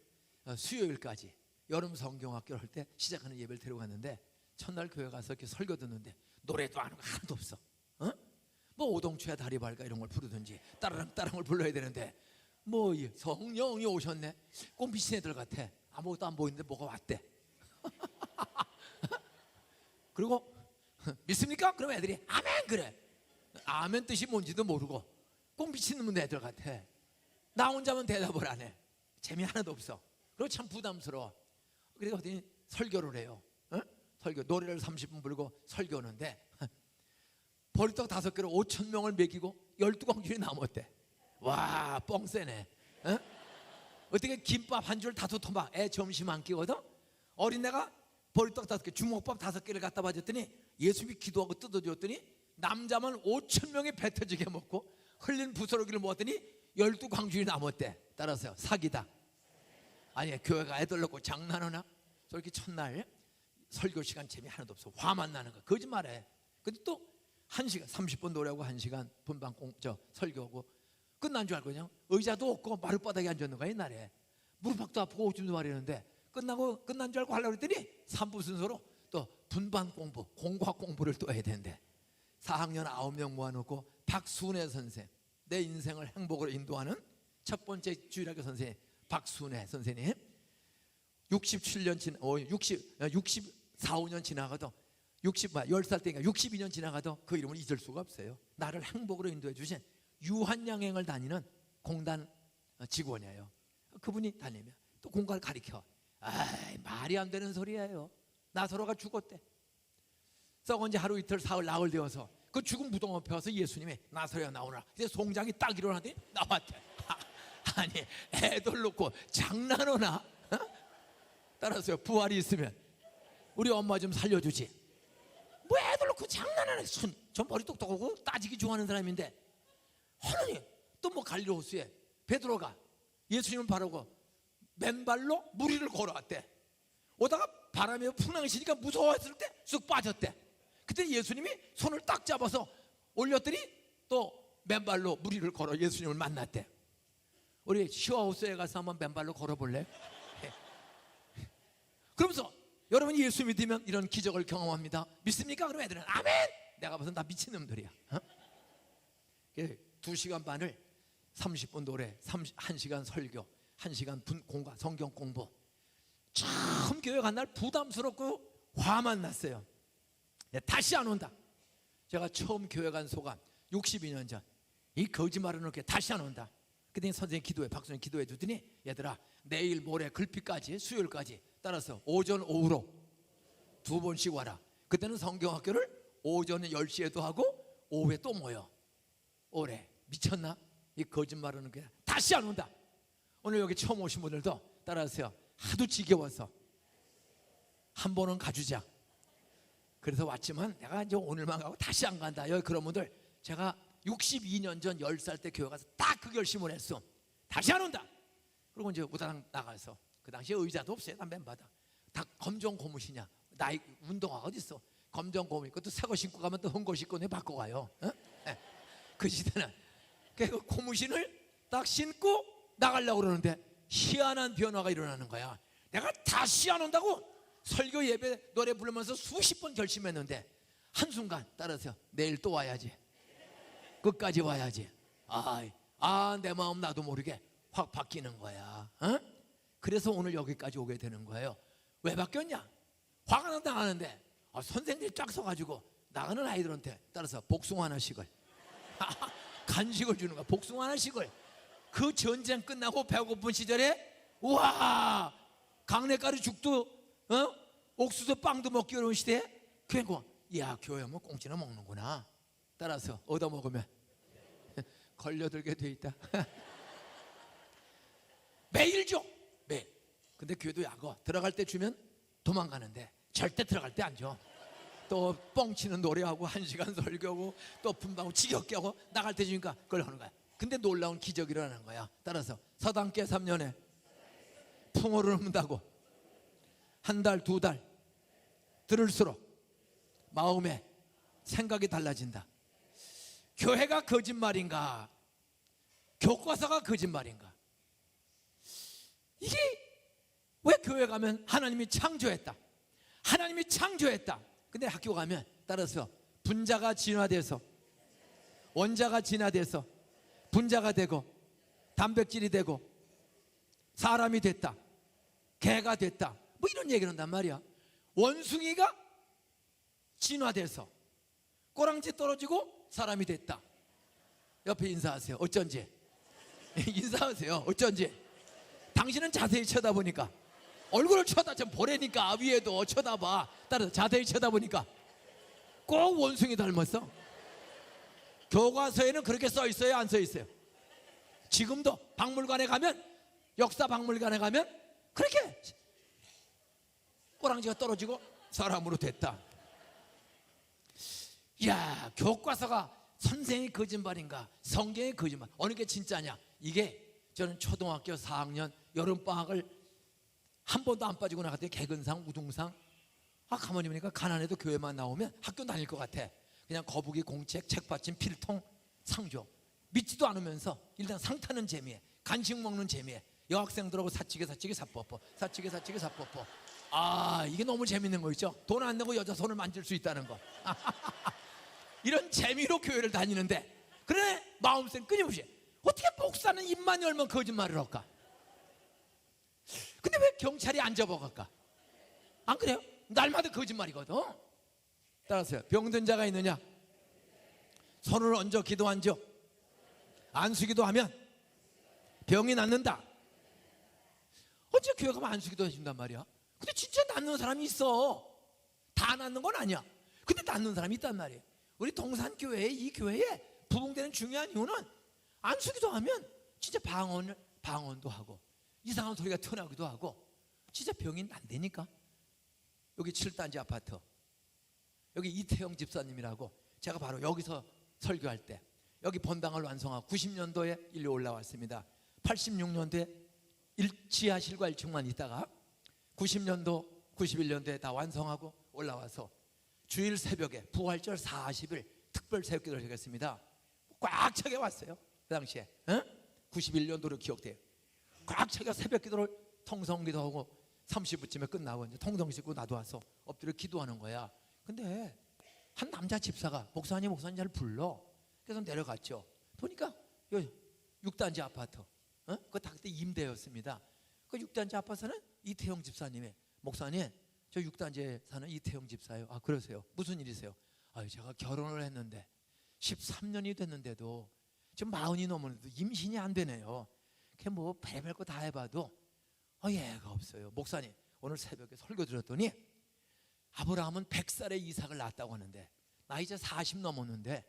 수요일까지 여름 성경학교를 할 때 시작하는 예배를 데려갔는데 첫날 교회 가서 이렇게 설교 듣는데 노래도 아는 거 하나도 없어. 어? 뭐 오동추야 다리 밝아 이런 걸 부르든지 따라랑따랑을 불러야 되는데 뭐 성령이 오셨네. 꼭 미친 애들 같아. 아무것도 안 보이는데 뭐가 왔대. 그리고 믿습니까? 그럼 애들이 아멘 그래. 아멘 뜻이 뭔지도 모르고 꼭 미친놈 애들 같아. 나 혼자만 대답을 안 해. 재미 하나도 없어. 그리고 참 부담스러워. 그래서 어디 설교를 해요. 어? 설교 노래를 30분 부르고 설교하는데 보리떡 5개로 5,000명을 먹이고 12광줄이 남았대. 와 뻥세네. 어? 어떻게 김밥 한 줄 5토막 애 점심 안 끼거든. 어린애가 보리떡 5개 주먹밥 5개를 갖다 봐줬더니 예수님이 기도하고 뜯어줬더니 남자만 5,000명이 배 터지게 먹고 흘린 부스러기를 먹었더니 12광줄이 남았대. 따라서요 사기다. 아니 교회가 애들 놓고 장난하나? 저렇게 첫날 설교 시간 재미 하나도 없어. 화만 나는 거야. 거짓말해. 근데 또 1시간 30분 노래하고 1시간 분방 설교하고 끝난 줄 알고 그냥 의자도 없고 마룻바닥에 앉았는 거야. 옛날에 무릎팍도 아프고 오줌도 마려는데 끝난 줄 알고 하려고 했더니 3부 순서로 또 분반 공부 공과 공부를 또 해야 되는데 4학년 9명 모아놓고 박순애 선생 내 인생을 행복으로 인도하는 첫 번째 주일학교 선생님 박순애 선생님 64, 5년 지나가도 10살 때니까 62년 지나가도 그 이름을 잊을 수가 없어요. 나를 행복으로 인도해 주신 유한양행을 다니는 공단 직원이에요. 그분이 다니면 또 공과를 가르쳐. 말이 안 되는 소리예요. 나사로가 죽었대. 썩은 지 하루 이틀 사흘 나흘 되어서 그 죽은 무덤 앞에 와서 예수님이 나사로야 나오라. 이제 송장이 딱 일어나더니 나왔대. 아니 애들 놓고 장난하나? 어? 따라서요 부활이 있으면 우리 엄마 좀 살려주지. 뭐 애들 놓고 장난하네. 전 머리 똑똑하고 따지기 좋아하는 사람인데 하나님 또 뭐 갈릴리 호수에 베드로가 예수님을 바라고 맨발로 무리를 걸어왔대. 오다가 바람에 풍랑이시니까 무서워했을 때 쑥 빠졌대. 그때 예수님이 손을 딱 잡아서 올렸더니 또 맨발로 무리를 걸어 예수님을 만났대. 우리 시와호수에 가서 한번 맨발로 걸어볼래? 그러면서 여러분이 예수 믿으면 이런 기적을 경험합니다. 믿습니까? 그럼 애들은 아멘. 내가 봐서 나 미친놈들이야. 어? 2시간 반을 30분 노래 1시간 설교 1시간 공과 성경 공부. 처음 교회 간 날 부담스럽고 화만 났어요. 다시 안 온다. 제가 처음 교회 간 소감 62년 전 이 거짓말은 이렇게 다시 안 온다. 그때 선생님 기도해 박수님 기도해 주더니 얘들아 내일 모레 글피까지 수요일까지 따라서 오전 오후로 2번씩 와라. 그때는 성경학교를 오전 10시에도 하고 오후에 또 모여. 올해 미쳤나? 이 거짓말은 그냥 다시 안 온다. 오늘 여기 처음 오신 분들도 따라하세요. 하도 지겨워서 한 번은 가주자. 그래서 왔지만 내가 이제 오늘만 가고 다시 안 간다. 여기 그런 분들 제가 62년 전 10살 때 교회 가서 딱 그 결심을 했어. 다시 안 온다. 그리고 이제 우다랑 나가서 그 당시에 의자도 없어요. 난 맨바닥. 다 검정 고무시냐. 나이 운동화가 어딨어. 검정 고무 입고 또 새 거 신고 가면 또 헌거 신고 내 바꿔 가요. 어? 네. 그 시대는 그 고무신을 딱 신고 나가려고 그러는데 희한한 변화가 일어나는 거야. 내가 다시 안 온다고 설교 예배 노래 부르면서 수십 번 결심했는데 한순간 따라서 내일 또 와야지, 끝까지 와야지. 내 마음 나도 모르게 확 바뀌는 거야. 그래서 오늘 여기까지 오게 되는 거예요. 왜 바뀌었냐? 화가 나는데 선생님이 쫙 서가지고 나가는 아이들한테 따라서 복숭아 하나씩을 간식을 주는 거야. 복숭아 하나씩을. 그 전쟁 끝나고 배고픈 시절에 우와, 강냉가루 죽도 옥수수 빵도 먹기 어려운 시대에 그냥 야, 교회 오면 꽁치나 먹는구나. 따라서 얻어먹으면 걸려들게 돼 있다. 매일 줘, 매일. 근데 교회도 약어. 들어갈 때 주면 도망가는데 절대 들어갈 때 안 줘. 또 뻥치는 노래하고 1시간 설교하고 또 분방하고 지겹게 하고 나갈 때 주니까 그걸 하는 거야. 근데 놀라운 기적이 일어나는 거야. 따라서 서당계 3년에 풍어를 읊는다고 한 달, 2달 들을수록 마음에 생각이 달라진다. 교회가 거짓말인가? 교과서가 거짓말인가? 이게 왜 교회 가면 하나님이 창조했다, 하나님이 창조했다. 근데 학교 가면 따라서 분자가 진화돼서 원자가 진화돼서 분자가 되고 단백질이 되고 사람이 됐다, 개가 됐다, 뭐 이런 얘기를 한단 말이야. 원숭이가 진화돼서 꼬랑지 떨어지고 사람이 됐다. 옆에 인사하세요. 어쩐지. 인사하세요. 어쩐지. 당신은 자세히 쳐다보니까, 얼굴을 좀 보라니까. 위에도 쳐다봐. 따라서 자세히 쳐다보니까 꼭 원숭이 닮았어. 교과서에는 그렇게 써 있어요, 안 써 있어요? 지금도 박물관에 가면, 역사 박물관에 가면 그렇게 꼬랑지가 떨어지고 사람으로 됐다. 야, 교과서가 선생이 거짓말인가, 성경이 거짓말, 어느 게 진짜냐? 이게 저는 초등학교 4학년 여름방학을 한 번도 안 빠지고 나갔더니 개근상, 우등상, 가만히 보니까 가난해도 교회만 나오면 학교 다닐 것 같아. 그냥 거북이 공책, 책받침, 필통, 상조. 믿지도 않으면서 일단 상 타는 재미에, 간식 먹는 재미에 여학생들하고 사치게 사뽀뽀, 사치게 사뽀뽀. 이게 너무 재밌는 거 있죠? 돈 안 내고 여자 손을 만질 수 있다는 거. 이런 재미로 교회를 다니는데, 그래 마음속엔 끊임없이 어떻게 목사는 입만 열면 거짓말을 할까? 근데 왜 경찰이 안 잡아갈까? 안 그래요? 날마다 거짓말이거든. 따라서요, 병든 자가 있느냐? 손을 얹어 기도 안 줘. 안수기도 하면 병이 낫는다. 어째 교회 가면 안수기도 해준단 말이야? 근데 진짜 낫는 사람이 있어. 다 낫는 건 아니야. 근데 낫는 사람이 있단 말이에요. 우리 동산교회, 이 교회에 부흥되는 중요한 이유는 안수기도 하면 진짜 방언도 하고 이상한 소리가 튀어나오기도 하고 진짜 병이 낫다니까. 여기 7단지 아파트, 여기 이태영 집사님이라고, 제가 바로 여기서 설교할 때 여기 본당을 완성하고 90년도에 일로 올라왔습니다. 86년도에 지하 실과 1층만 있다가 90년도, 91년도에 다 완성하고 올라와서 주일 새벽에 부활절 40일 특별 새벽기도를 하겠습니다. 꽉 차게 왔어요. 그 당시에 91년도로 기억돼요. 꽉 차게 새벽기도를 통성기도하고 30분쯤에 끝나고 이제 통성 싣고 나도 와서 엎드려 기도하는 거야. 근데 한 남자 집사가 목사님 잘 불러. 그래서 내려갔죠. 보니까 6단지 아파트, 그거 다 그때 임대였습니다. 그 6단지 아파트는 이태영 집사님의, 목사님 저 6단지에 사는 이태영 집사예요. 그러세요? 무슨 일이세요? 제가 결혼을 했는데 13년이 됐는데도 지금 40이 넘었는데도 임신이 안 되네요. 그게 뭐 별별 거 다 해봐도 애가 없어요. 목사님 오늘 새벽에 설교 들었더니 아브라함은 100살에 이삭을 낳았다고 하는데 나 이제 40 넘었는데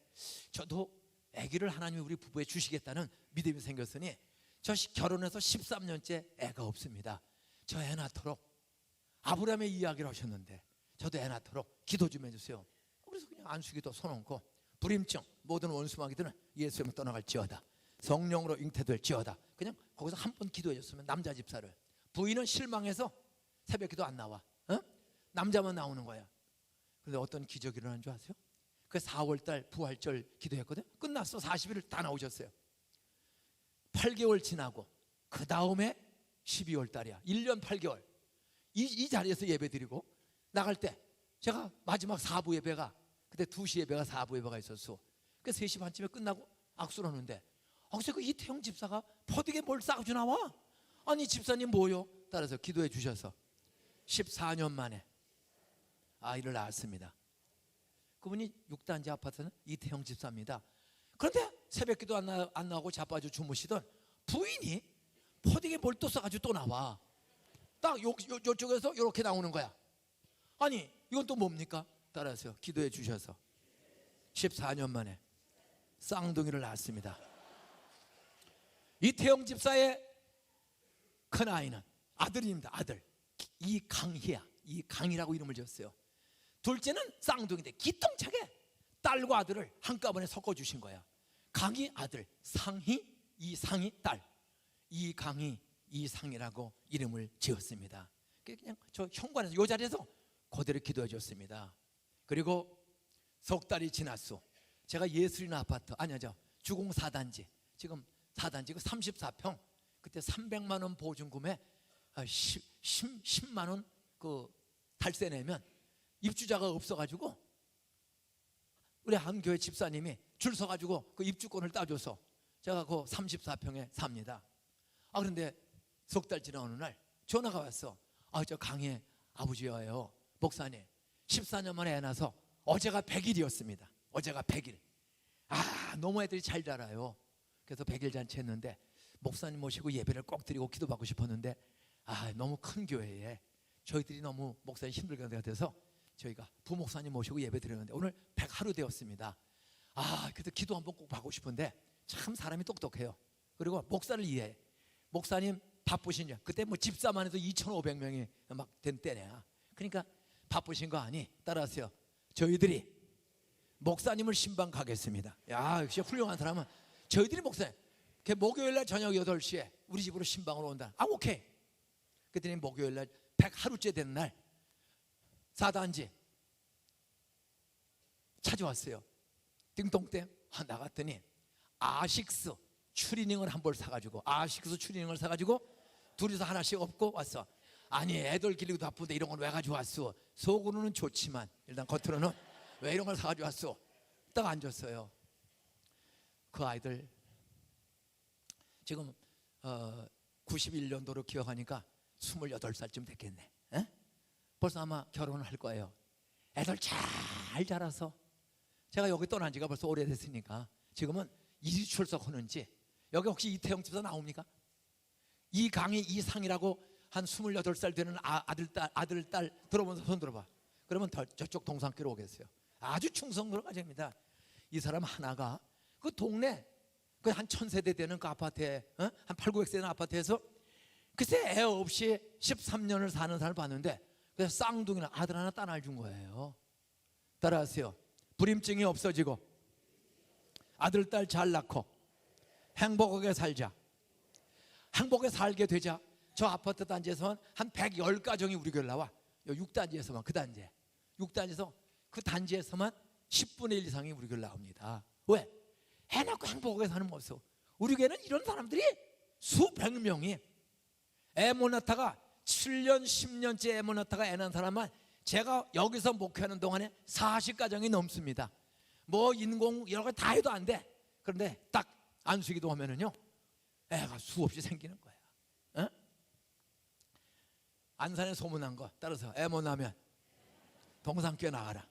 저도 아기를 하나님이 우리 부부에 주시겠다는 믿음이 생겼으니 저 결혼해서 13년째 애가 없습니다. 저 애 낳도록 아브라함의 이야기를 하셨는데 저도 애 낳도록 기도 좀 해주세요. 그래서 그냥 안수기도 손 얹고 불임증 모든 원수마귀들은 예수님을 떠나갈지어다, 성령으로 잉태될지어다. 그냥 거기서 한 번 기도해 줬으면 남자 집사를. 부인은 실망해서 새벽 기도 안 나와. 남자만 나오는 거야. 그런데 어떤 기적이 일어난 줄 아세요? 그 4월달 부활절 기도했거든. 끝났어. 40일을 다 나오셨어요. 8개월 지나고 그 다음에 12월달이야. 1년 8개월 이 자리에서 예배 드리고 나갈 때 제가 마지막 4부 예배가 그때 2시 예배가 4부 예배가 있었어. 그 3시 반쯤에 끝나고 악수를 하는데 그래서 그 이태영 집사가 퍼득에 뭘 싸가지고 나와? 아니 집사님 뭐요? 따라서 기도해 주셔서 14년 만에 아이를 낳았습니다. 그분이 6단지 아파트는 이태영 집사입니다. 그런데 새벽기도 안 나오고 자빠져 주무시던 부인이 퍼득에 뭘 또 싸가지고 또 나와. 딱 요쪽에서 이렇게 나오는 거야. 아니 이건 또 뭡니까? 따라서 기도해 주셔서 14년 만에 쌍둥이를 낳았습니다. 이태영 집사의 큰아이는 아들입니다. 아들 이강희야. 이강희라고 이름을 지었어요. 둘째는 쌍둥이인데 기똥차게 딸과 아들을 한꺼번에 섞어주신 거야. 강희 아들 상희, 이상희 딸, 이강희, 이상희라고 이름을 지었습니다. 그냥 저 현관에서 이 자리에서 그대로 기도해 줬습니다. 그리고 석 달이 지났소. 제가 예술이나 아파트 아니죠 주공 4단지 지금 4단지 그 34평 그때 300만 원 보증금에 10만 원 그 달세 내면 입주자가 없어가지고 우리 한 교회 집사님이 줄 서가지고 그 입주권을 따줘서 제가 그 34평에 삽니다. 그런데 석 달 지나 어느 날 전화가 왔어. 저 강의 아버지예요. 목사님 14년 만에 애 낳아서 어제가 100일이었습니다. 어제가 100일. 너무 애들이 잘 자라요. 그래서 100일 잔치 했는데 목사님 모시고 예배를 꼭 드리고 기도받고 싶었는데 너무 큰 교회에 저희들이 너무 목사님 힘들게 돼서 저희가 부목사님 모시고 예배 드렸는데 오늘 100하루 되었습니다. 그래도 기도 한번 꼭 받고 싶은데 참 사람이 똑똑해요. 그리고 목사를 이해해. 목사님 바쁘신지 그때 뭐 집사만 해도 2,500명이 막 된 때냐. 그러니까 바쁘신 거 아니 따라하세요. 저희들이 목사님을 신방 가겠습니다. 역시 훌륭한 사람은 저희들이 목사님 목요일날 저녁 8시에 우리 집으로 신방으로 온다. 오케이. 그랬더니 목요일날 100하루째 된 날 4단지 찾아왔어요. 띵동땡 나갔더니 아식스 추리닝을 한 벌 사가지고 아식스 추리닝을 사가지고 둘이서 하나씩 업고 왔어. 아니 애들 기르기도 바쁜데 이런 걸 왜 가지고 왔어? 속으로는 좋지만 일단 겉으로는 왜 이런 걸 사가지고 왔어? 딱 앉았어요. 그 아이들 지금 91년도로 기억하니까 28살쯤 됐겠네. 벌써 아마 결혼을 할 거예요. 애들 잘 자라서 제가 여기 떠난 지가 벌써 오래됐으니까 지금은 이주 출석하는지 여기 혹시 이태영 집사 나옵니까? 이강희 이상이라고 한 28살 되는 아들 딸 들어보면서 손 들어봐. 그러면 저쪽 동산교로 오겠어요. 아주 충성스러운 가정입니다. 이 사람 하나가 그 동네 그 한 1000세대 되는 그 아파트에 한 8, 900세대 되는 아파트에서 글쎄 애 없이 13년을 사는 사람을 봤는데 그래서 쌍둥이는 아들 하나 딸을 준 거예요. 따라하세요. 불임증이 없어지고 아들 딸 잘 낳고 행복하게 살자. 행복하게 살게 되자 저 아파트 단지에서만 한 110가정이 우리 교회를 나와. 6단지에서만 그 단지에 6단지에서 그 단지에서만 10분의 1 이상이 우리 교회를 나옵니다. 왜? 애 낳고 행복하게 사는 모습. 우리 교회는 이런 사람들이 수백 명이 애 못 낳다가 7년 10년째 애 못 낳다가 애 낳은 사람만 제가 여기서 목회하는 동안에 40가정이 넘습니다. 뭐 인공 여러 가지 다 해도 안 돼. 그런데 딱 안수기도 하면은요 애가 수없이 생기는 거야. 안산에 소문난 거 따라서 애 못 낳으면 동산교회 나가라.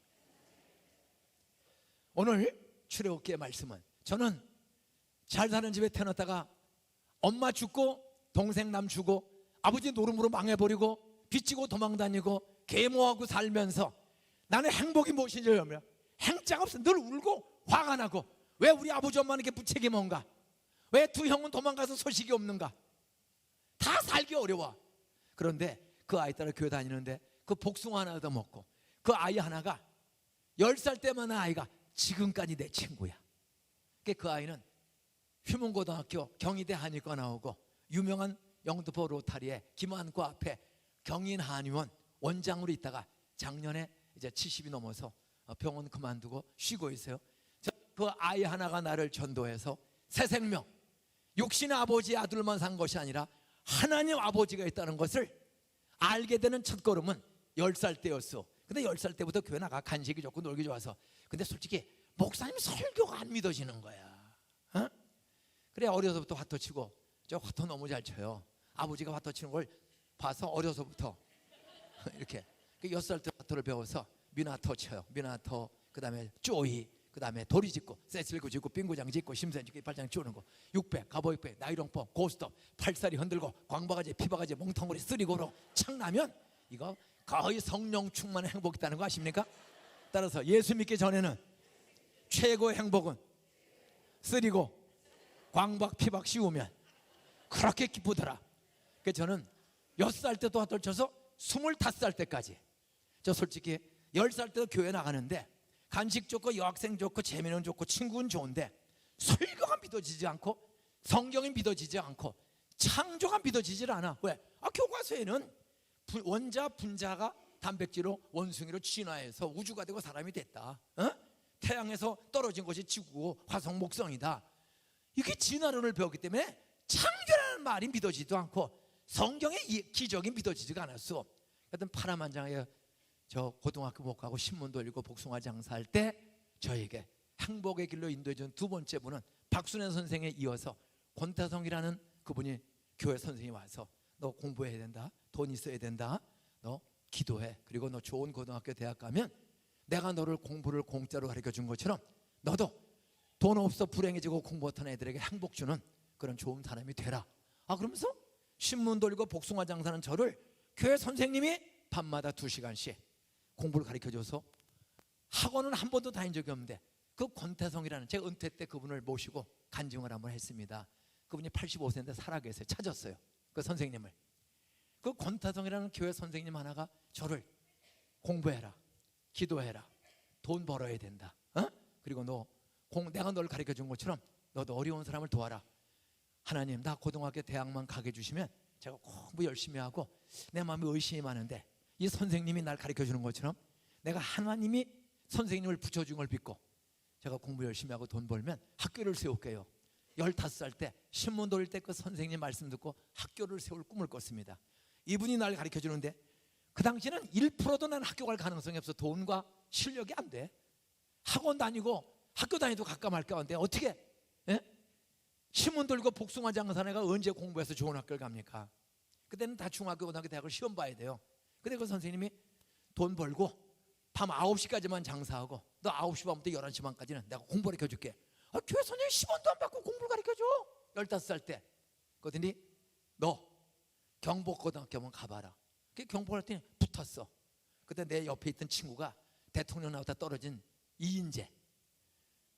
오늘 출애굽기의 말씀은 저는 잘 사는 집에 태어났다가 엄마 죽고 동생 남 죽고 아버지 노름으로 망해버리고 빚지고 도망다니고 계모하고 살면서 나는 행복이 무엇인지 알면 행자가 없어. 늘 울고 화가 나고 왜 우리 아버지 엄마는 이렇게 무책임한가? 왜 두 형은 도망가서 소식이 없는가? 다 살기 어려워. 그런데 그 아이 따라 교회 다니는데 그 복숭아 하나 얻어먹고 그 아이 하나가 10살 때만 아이가 지금까지 내 친구야. 그 아이는 휴문고등학교 경희대 한의과 나오고 유명한 영등포 로타리에 김한구 앞에 경인 한의원 원장으로 있다가 작년에 이제 70이 넘어서 병원 그만두고 쉬고 있어요. 그 아이 하나가 나를 전도해서 새 생명, 육신의 아버지의 아들만 산 것이 아니라 하나님 아버지가 있다는 것을 알게 되는 첫걸음은 10살 때였어. 근데 10살 때부터 교회 나가 간식이 좋고 놀기 좋아서. 근데 솔직히 목사님 설교가 안 믿어지는 거야. 어? 그래 어려서부터 화토 치고, 저 화토 너무 잘 쳐요. 아버지가 화토 치는 걸 봐서 어려서부터 이렇게 6살 때 화토를 배워서 미나토 쳐요. 미나토, 그 다음에 쪼이, 그 다음에 도리 짓고, 세실구 짓고, 빙구장 짓고, 심센 짓고, 이빨장 쪼는 거, 600, 가보육배, 나이롱법, 고스톱, 팔다리 흔들고, 광바가지, 피바가지, 몽텅구리, 쓰리고로 창나면 이거 거의 성령 충만의 행복이다는 거 아십니까? 따라서 예수 믿기 전에는 최고의 행복은 쓰리고 광박 피박 씌우면 그렇게 기쁘더라. 그래서 저는 6살 때도 화투를 쳐서 25살 때까지, 저 솔직히 10살 때도 교회 나가는데 간식 좋고 여학생 좋고 재미는 좋고 친구는 좋은데 설교가 믿어지지 않고 성경이 믿어지지 않고 창조가 믿어지질 않아. 왜? 교과서에는 원자 분자가 단백질로 원숭이로 진화해서 우주가 되고 사람이 됐다. 어? 태양에서 떨어진 것이 지구고 화성 목성이다. 이게 진화론을 배웠기 때문에 창조라는 말이 믿어지지도 않고 성경의 기적이 믿어지지가 않았어. 하여튼 파란만장하게 저 고등학교 못 가고 신문도 읽고 복숭아 장사할 때 저에게 행복의 길로 인도해준 두 번째 분은 박순애 선생에 이어서 권태성이라는 그분이 교회 선생님이 와서 너 공부해야 된다, 돈 있어야 된다, 너 기도해, 그리고 너 좋은 고등학교 대학 가면 내가 너를 공부를 공짜로 가르쳐준 것처럼 너도 돈 없어 불행해지고 공부 못하는 애들에게 행복 주는 그런 좋은 사람이 되라. 그러면서 신문도 읽고 복숭아 장사는 저를 교회 선생님이 밤마다 2시간씩 공부를 가르쳐줘서 학원은 한 번도 다닌 적이 없는데 그 권태성이라는, 제가 은퇴 때 그분을 모시고 간증을 한번 했습니다. 그분이 85세인데 살아계세요. 찾았어요, 그 선생님을. 그 권태성이라는 교회 선생님 하나가 저를 공부해라, 기도해라, 돈 벌어야 된다, 그리고 내가 너를 가르쳐준 것처럼 너도 어려운 사람을 도와라. 하나님, 나 고등학교 대학만 가게 해주시면 제가 공부 열심히 하고 내 마음에 의심이 많은데 이 선생님이 날 가르쳐주는 것처럼 내가 하나님이 선생님을 붙여준 걸 믿고 제가 공부 열심히 하고 돈 벌면 학교를 세울게요. 15살 때 신문 돌릴 때 그 선생님 말씀 듣고 학교를 세울 꿈을 꿨습니다. 이분이 날 가르쳐주는데 그 당시에는 1%도 난 학교 갈 가능성이 없어. 돈과 실력이 안 돼. 학원 다니고 학교 다니도 갈까 말까 하는데 어떻게 신문 돌고 복숭아 장사내가 언제 공부해서 좋은 학교를 갑니까? 그때는 다 중학교, 고등학교, 대학을 시험 봐야 돼요. 근데 그 선생님이 돈 벌고 밤 9시까지만 장사하고 너 9시 반부터 11시 반까지는 내가 공부를 가르쳐줄게. 교회 선생님 10원도 안 받고 공부를 가르쳐줘. 15살 때. 그러더니 너 경복고등학교 한번 가봐라. 경복을 했더니 붙었어. 그때 내 옆에 있던 친구가 대통령 나오다 떨어진 이인재,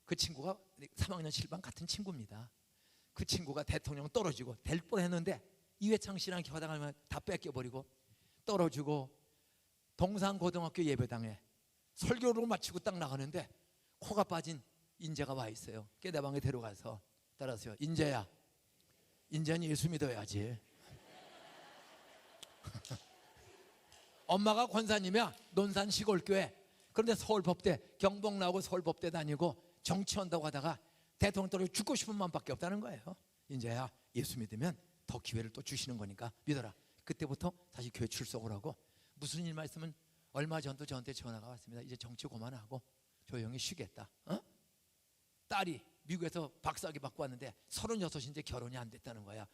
그 친구가 3학년 실반 같은 친구입니다. 그 친구가 대통령 떨어지고 될 뻔했는데 이회창 씨랑 겨당하면 다 뺏겨버리고 떨어지고 동산고등학교 예배당에 설교를 마치고 딱 나가는데 코가 빠진 인재가 와 있어요. 내 방에 데려가서 따라서요, 인재야, 인재는 예수 믿어야지. 엄마가 권사님이야. 논산 시골교회. 그런데 서울법대, 경복 나오고 서울법대 다니고 정치한다고 하다가 대통령 떨어져 죽고 싶은 마음밖에 없다는 거예요. 인재야, 예수 믿으면 더 기회를 또 주시는 거니까 믿어라. 그때부터 다시 교회 출석을 하고 무슨 일만 있으면 얼마 전도 저한테 전화가 왔습니다. 이제 정치 그만하고 조용히 쉬겠다. 딸이 미국에서 박사학위 받고 왔는데 36인데 결혼이 안 됐다는 거야.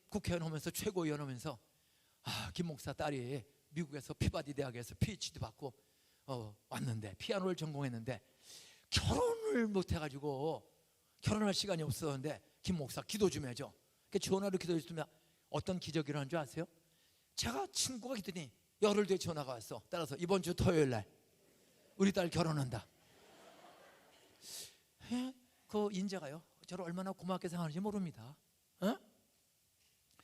국회의원 하면서 최고위원 하면서 김 목사 딸이 미국에서 피바디 대학에서 PhD 받고 왔는데 피아노를 전공했는데 결혼을 못 해가지고 결혼할 시간이 없었는데 김 목사 기도 좀 해줘. 전화로 기도해주면 어떤 기적이 일어난 줄 아세요? 제가 친구가 있더니 열흘 뒤에 전화가 왔어. 따라서 이번 주 토요일 날 우리 딸 결혼한다. 그 인재가요, 저를 얼마나 고맙게 생각하는지 모릅니다.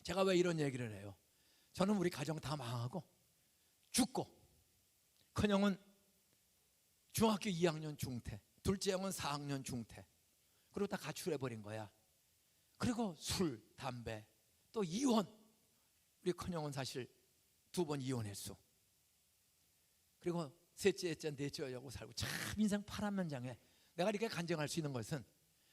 제가 왜 이런 얘기를 해요? 저는 우리 가정 다 망하고 죽고, 큰형은 중학교 2학년 중퇴, 둘째 형은 4학년 중퇴, 그리고 다 가출해버린 거야. 그리고 술, 담배, 또 이혼. 우리 큰형은 사실 2번 이혼했어. 그리고 셋째, 넷째하고 살고 참 인생 파란만장해. 내가 이렇게 간증할 수 있는 것은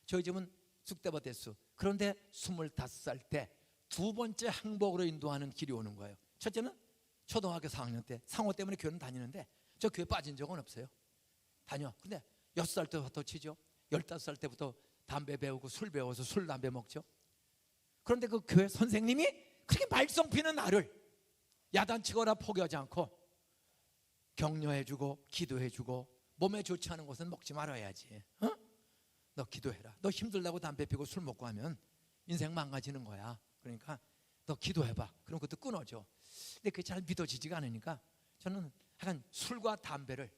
저희 집은 쑥대밭 됐어. 그런데 25살 때 두 번째 행복으로 인도하는 길이 오는 거예요. 첫째는 초등학교 4학년 때 상호 때문에 교회는 다니는데 저 교회 빠진 적은 없어요. 다녀. 근데 6살 때부터 치죠. 15살 때부터 담배 배우고 술 배워서 술 담배 먹죠. 그런데 그 교회 선생님이 그렇게 말썽 피는 나를 야단치거나 포기하지 않고 격려해주고 기도해주고, 몸에 좋지 않은 것은 먹지 말아야지. 너 기도해라. 너 힘들다고 담배 피고 술 먹고 하면 인생 망가지는 거야. 그러니까 너 기도해봐. 그럼 그것도 끊어져. 근데 그게 잘 믿어지지가 않으니까 저는 약간 술과 담배를,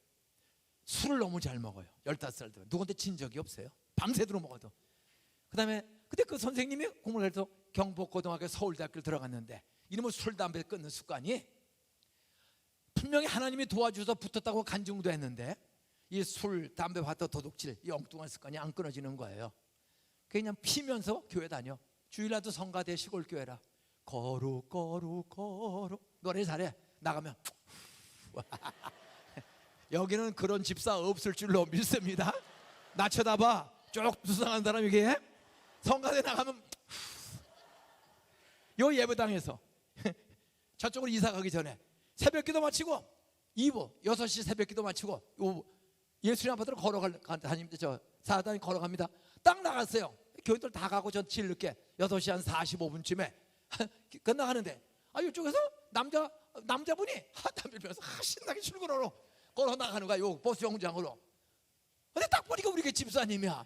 술을 너무 잘 먹어요. 15살 때 누구한테 진 적이 없어요. 밤새도록 먹어도. 그다음에 그때 그 선생님이 공부를 해서 경복고등학교 서울대학교를 들어갔는데, 이놈의 술 담배 끊는 습관이 분명히 하나님이 도와주셔서 붙었다고 간증도 했는데 이 술 담배 화도 도둑질, 이 엉뚱한 습관이 안 끊어지는 거예요. 그냥 피면서 교회 다녀. 주일날도 성가대 시골교회라 거룩 거룩 거룩 노래 잘해. 나가면 여기는 그런 집사 없을 줄로 믿습니다. 나 쳐다봐. 쭉 수상한 사람. 이게 성가대 나가면 요 예배당에서 저쪽으로 이사 가기 전에 새벽기도 마치고 2부 6시 새벽기도 마치고 요 예수님 아파트로 다닙니다. 저 사단이 걸어갑니다. 딱 나갔어요. 교인들 다 가고 전 제일 늦게 6시 한 45분쯤에 끝나가는데 이쪽에서 남자분이 담배 피면서 신나게 출근하러 걸어 나가는 거야. 요 버스 정류장으로. 근데 딱 보니까 우리 그 집사님이야.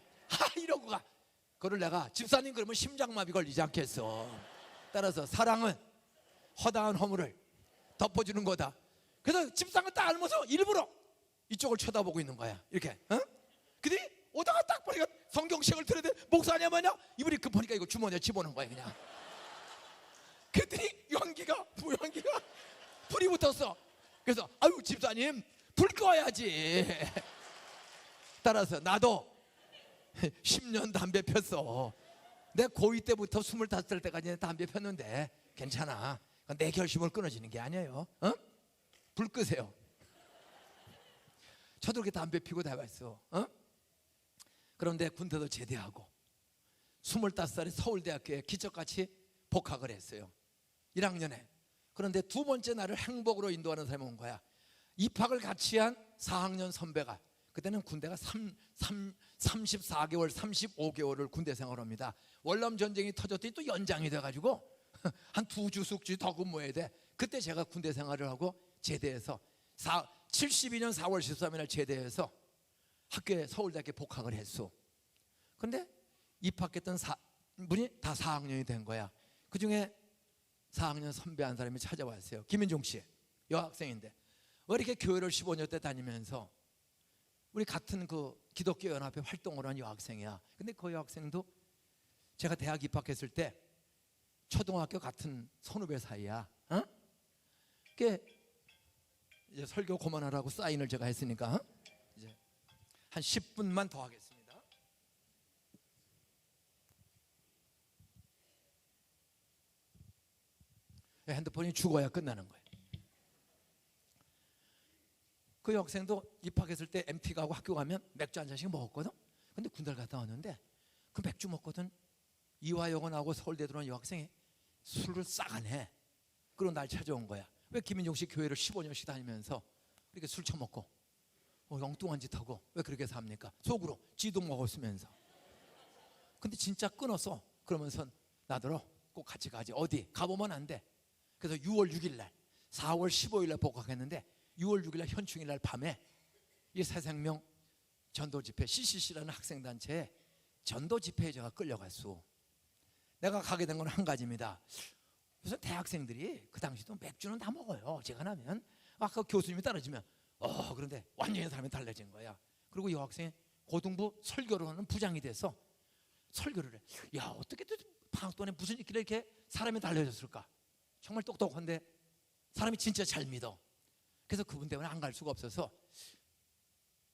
이러고 가. 그걸 내가 집사님 그러면 심장마비 걸리지 않겠어. 따라서 사랑은 허다한 허물을 덮어주는 거다. 그래서 집사님을 딱 알면서 일부러 이쪽을 쳐다보고 있는 거야. 이렇게. 근데 오다가 딱 보니까 성경책을 들었는데 목사냐 뭐냐? 이분이 급하니까 이거 주머니에 집어넣은 거야 그냥. 그랬더니 연기가 불이 붙었어. 그래서 아유 집사님 불 꺼야지. 따라서 나도 10년 담배 폈어. 내 고2 때부터 25살 때까지 담배 폈는데 괜찮아. 내 결심을 끊어지는 게 아니에요. 불 끄세요. 저도 그렇게 담배 피고 다녔어. 그런데 군대도 제대하고 25살에 서울대학교에 기적같이 복학을 했어요. 1학년에. 그런데 두 번째 날을 행복으로 인도하는 사람이 온 거야. 입학을 같이 한 4학년 선배가, 그때는 군대가 34개월 35개월을 군대 생활합니다. 월남 전쟁이 터졌더니 또 연장이 돼가지고 한 2주 숙주 더 근무해야 돼. 그때 제가 군대 생활을 하고 제대해서 72년 4월 13일 날 제대해서 학교에 서울대학교에 복학을 했어. 근데 입학했던 분이 다 4학년이 된 거야. 그중에 4학년 선배 한 사람이 찾아왔어요. 김인종 씨, 여학생인데 왜 이렇게 교회를 15년 때 다니면서 우리 같은 그 기독교 연합회 활동을 한 여학생이야. 근데 그 여학생도 제가 대학 입학했을 때 초등학교 같은 선후배 사이야. 그게 이제 설교 그만하라고 사인을 제가 했으니까 이제 한 10분만 더 하겠습니다. 핸드폰이 죽어야 끝나는 거예요. 그 여학생도 입학했을 때 MT 가고 학교 가면 맥주 한 잔씩 먹었거든. 근데 군대를 갔다 왔는데 그 맥주 먹거든. 이화여고 나오고 서울대 들어온 여학생이 술을 싸가네. 그리고 날 찾아온 거야. 왜 김인종 씨 교회를 15년씩 다니면서 이렇게 술 처먹고 엉뚱한 짓 하고 왜 그렇게 삽니까? 속으로 지도 먹었으면서. 근데 진짜 끊었어. 그러면서 나더러 꼭 같이 가지. 어디? 가보면 안 돼. 그래서 6월 6일 날 4월 15일 날 복학했는데 6월 6일 날 현충일 날 밤에 이 새생명 전도 집회 CCC라는 학생단체에 전도 집회에 제가 끌려갔어. 내가 가게 된 건 한 가지입니다. 그래서 대학생들이 그 당시도 맥주는 다 먹어요. 제가 나면 아까 교수님이 떨어지면 그런데 완전히 사람이 달라진 거야. 그리고 여학생이 고등부 설교를 하는 부장이 돼서 설교를 해. 야, 어떻게 방학 동안에 무슨 일길래 이렇게 사람이 달라졌을까? 정말 똑똑한데 사람이 진짜 잘 믿어. 그래서 그분 때문에 안 갈 수가 없어서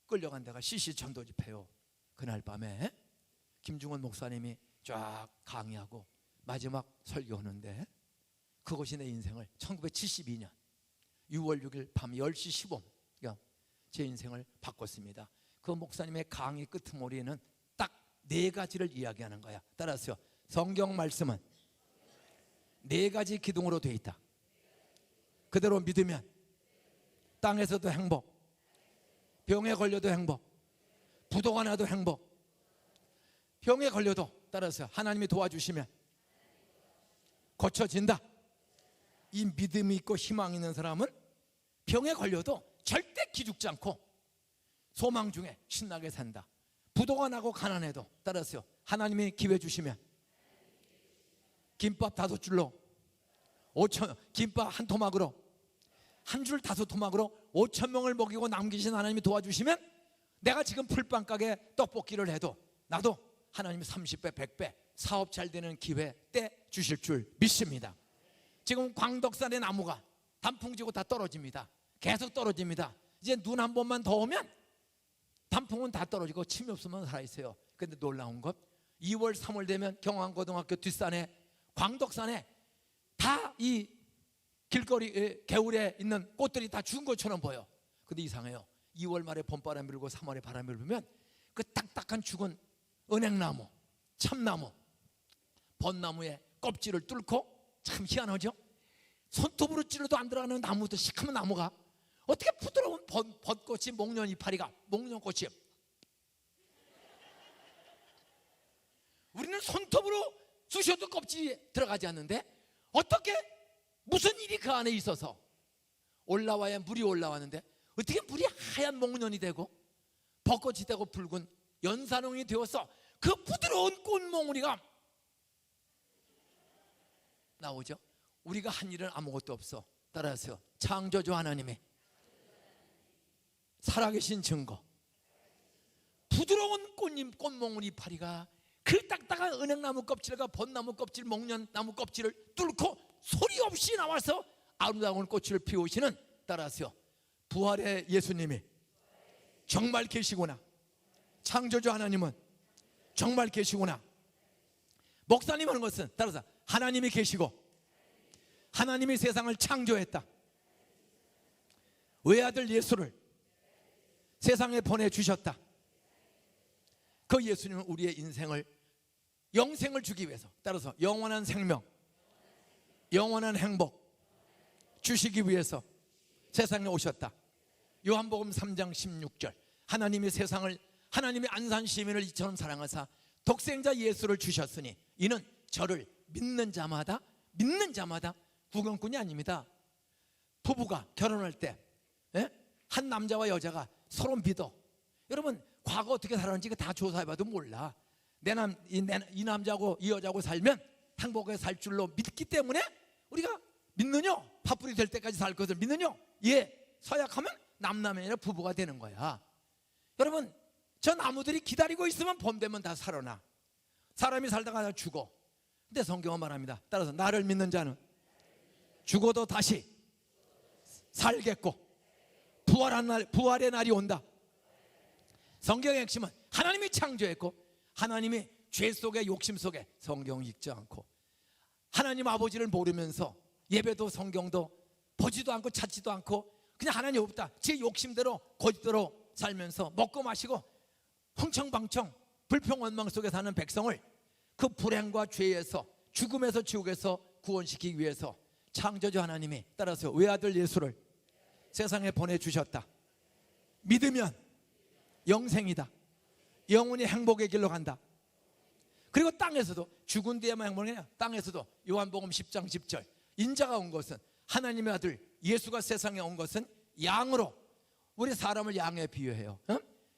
끌려간 데가 CC 전도 집회요. 그날 밤에 김중원 목사님이 쫙 강의하고 마지막 설교하는데 그것이 내 인생을 1972년 6월 6일 밤 10시 15분 제 인생을 바꿨습니다. 그 목사님의 강의 끄트머리에는 딱 4가지를 이야기하는 거야. 따라서요. 성경 말씀은 4가지 기둥으로 되어 있다. 그대로 믿으면 땅에서도 행복, 병에 걸려도 행복, 부도가 나도 행복. 병에 걸려도 따라서 하나님이 도와주시면 고쳐진다. 이 믿음이 있고 희망이 있는 사람은 병에 걸려도 절대 기죽지 않고 소망 중에 신나게 산다. 부도가 나고 가난해도 따라서 하나님이 기회 주시면 김밥 5줄로 5천, 김밥 한 토막으로 한 줄 5토막으로 5,000명을 먹이고 남기신 하나님이 도와주시면 내가 지금 풀빵가게 떡볶이를 해도 나도 하나님이 30배 100배 사업 잘 되는 기회 때 주실 줄 믿습니다. 지금 광덕산의 나무가 단풍지고 다 떨어집니다. 계속 떨어집니다. 이제 눈 한 번만 더 오면 단풍은 다 떨어지고 침이 없으면 살아있어요. 근데 놀라운 것 2월 3월 되면 경안고등학교 뒷산에 광덕산에 다 이 길거리 개울에 있는 꽃들이 다 죽은 것처럼 보여. 근데 이상해요. 2월 말에 봄바람이 불고 3월에 바람이 불면 그 딱딱한 죽은 은행나무, 참나무, 벚나무의 껍질을 뚫고 참 희한하죠. 손톱으로 찔러도 안 들어가는 나무도 시커먼 나무가 어떻게 부드러운 벚꽃이 목련 이파리가 목련꽃이 우리는 손톱으로 쑤셔도 껍질이 들어가지 않는데 어떻게 무슨 일이 그 안에 있어서 올라와야 물이 올라왔는데 어떻게 물이 하얀 목련이 되고 벚꽃이 되고 붉은 연산홍이 되어서 그 부드러운 꽃몽우리가 나오죠. 우리가 한 일은 아무것도 없어. 따라서 창조주 하나님의 살아계신 증거 부드러운 꽃몽우리 이파리가 그 딱딱한 은행나무 껍질과 벚나무 껍질 목련나무 껍질을 뚫고 소리 없이 나와서 아름다운 꽃을 피우시는 따라서 부활의 예수님이 정말 계시구나. 창조주 하나님은 정말 계시구나. 목사님 하는 것은 따라서 하나님이 계시고 하나님이 세상을 창조했다. 외아들 예수를 세상에 보내주셨다. 그 예수님은 우리의 인생을 영생을 주기 위해서 따라서 영원한 생명 영원한 행복 주시기 위해서 세상에 오셨다. 요한복음 3장 16절 하나님이 세상을 하나님이 안산 시민을 이처럼 사랑하사 독생자 예수를 주셨으니 이는 저를 믿는 자마다 구경꾼이 아닙니다. 부부가 결혼할 때 한 남자와 여자가 서로 믿어. 여러분 과거 어떻게 살았는지 다 조사해봐도 몰라. 이 남자하고 이 여자하고 살면 행복하게 살 줄로 믿기 때문에 우리가 믿느냐? 파뿌리 될 때까지 살 것을 믿느냐? 예, 서약하면 남남이 아니라 부부가 되는 거야. 여러분 저 나무들이 기다리고 있으면 봄 되면 다 살아나. 사람이 살다가 다 죽어. 근데 성경은 말합니다. 따라서 나를 믿는 자는 죽어도 다시 살겠고 부활의 날이 온다. 성경의 핵심은 하나님이 창조했고 하나님이 죄 속에 욕심 속에 성경 읽지 않고 하나님 아버지를 모르면서 예배도 성경도 보지도 않고 찾지도 않고 그냥 하나님 없다 제 욕심대로 거짓대로 살면서 먹고 마시고 흥청방청 불평원망 속에 사는 백성을 그 불행과 죄에서 죽음에서 지옥에서 구원시키기 위해서 창조주 하나님이 따라서 외아들 예수를 세상에 보내주셨다. 믿으면 영생이다. 영원히 행복의 길로 간다. 그리고 땅에서도 죽은 뒤에만 행복이 아니라 땅에서도 요한복음 10장 10절 인자가 온 것은 하나님의 아들 예수가 세상에 온 것은 양으로 우리 사람을 양에 비유해요.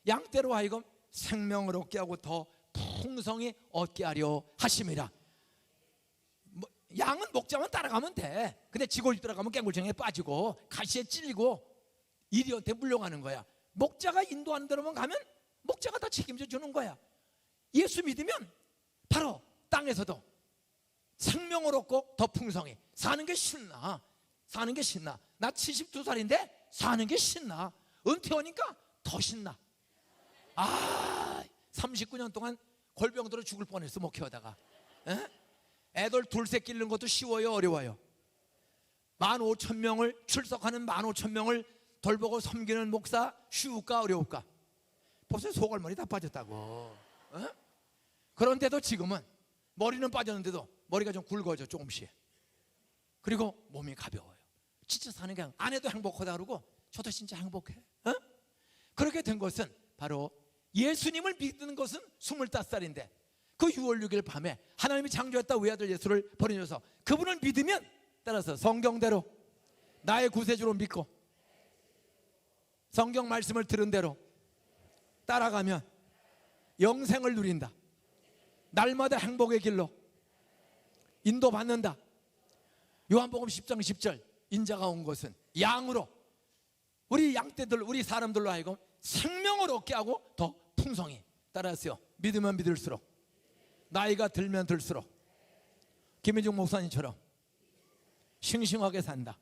양떼로 하여금 생명을 얻게 하고 더 풍성히 얻게 하려 하심이라. 양은 목자만 따라가면 돼. 근데 지골 들어가면 깽굴청에 빠지고 가시에 찔리고 이리한테 물려가는 거야. 목자가 인도하는 대로만 가면 목자가 다 책임져 주는 거야. 예수 믿으면 바로 땅에서도 생명을 얻고 더 풍성히 사는 게 신나. 사는 게 신나. 나 72살인데 사는 게 신나. 은퇴하니까 더 신나. 39년 동안 골병들어 죽을 뻔했어 목회하다가. 애들 둘셋 기르는 것도 쉬워요 어려워요? 15,000명을 출석하는 15,000명을 돌보고 섬기는 목사 쉬울까 어려울까? 벌써 소갈머리 다 빠졌다고. 그런데도 지금은 머리는 빠졌는데도 머리가 좀 굵어져 조금씩. 그리고 몸이 가벼워요. 진짜 사는 게 아내도 행복하다 그러고 저도 진짜 행복해. 그렇게 된 것은 바로 예수님을 믿는 것은 25살인데 그 6월 6일 밤에 하나님이 창조했다 외아들 예수를 버리셔서 그분을 믿으면, 따라서 성경대로 나의 구세주로 믿고 성경 말씀을 들은 대로 따라가면 영생을 누린다. 날마다 행복의 길로 인도받는다. 요한복음 10장 10절, 인자가 온 것은 양으로, 우리 양떼들, 우리 사람들로 하여금 생명을 얻게 하고 더 풍성히, 따라하세요, 믿으면 믿을수록, 나이가 들면 들수록 김희중 목사님처럼 싱싱하게 산다,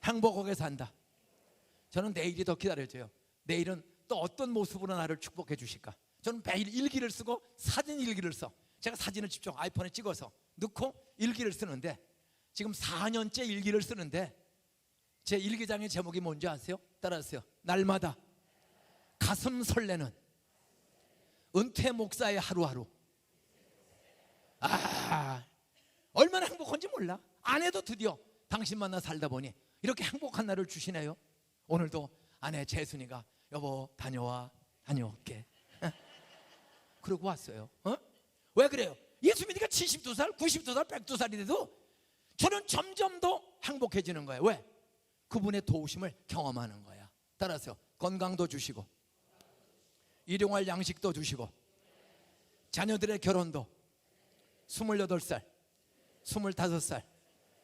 행복하게 산다. 저는 내일이 더 기다려져요. 내일은 또 어떤 모습으로 나를 축복해 주실까. 저는 매일 일기를 쓰고 사진 일기를 써. 제가 사진을 직접 아이폰에 찍어서 넣고 일기를 쓰는데, 지금 4년째 일기를 쓰는데 제 일기장의 제목이 뭔지 아세요? 따라하세요. 날마다 가슴 설레는 은퇴 목사의 하루하루. 얼마나 행복한지 몰라. 아내도 드디어 당신 만나 살다 보니 이렇게 행복한 날을 주시네요. 오늘도 아내 재순이가 여보 다녀올게. 그러고 왔어요. 왜 그래요? 예수 믿으니까 72살, 92살, 102살이 돼도 저는 점점 더 행복해지는 거예요. 왜? 그분의 도우심을 경험하는 거야. 따라서 건강도 주시고 일용할 양식도 주시고 자녀들의 결혼도 28살, 25살,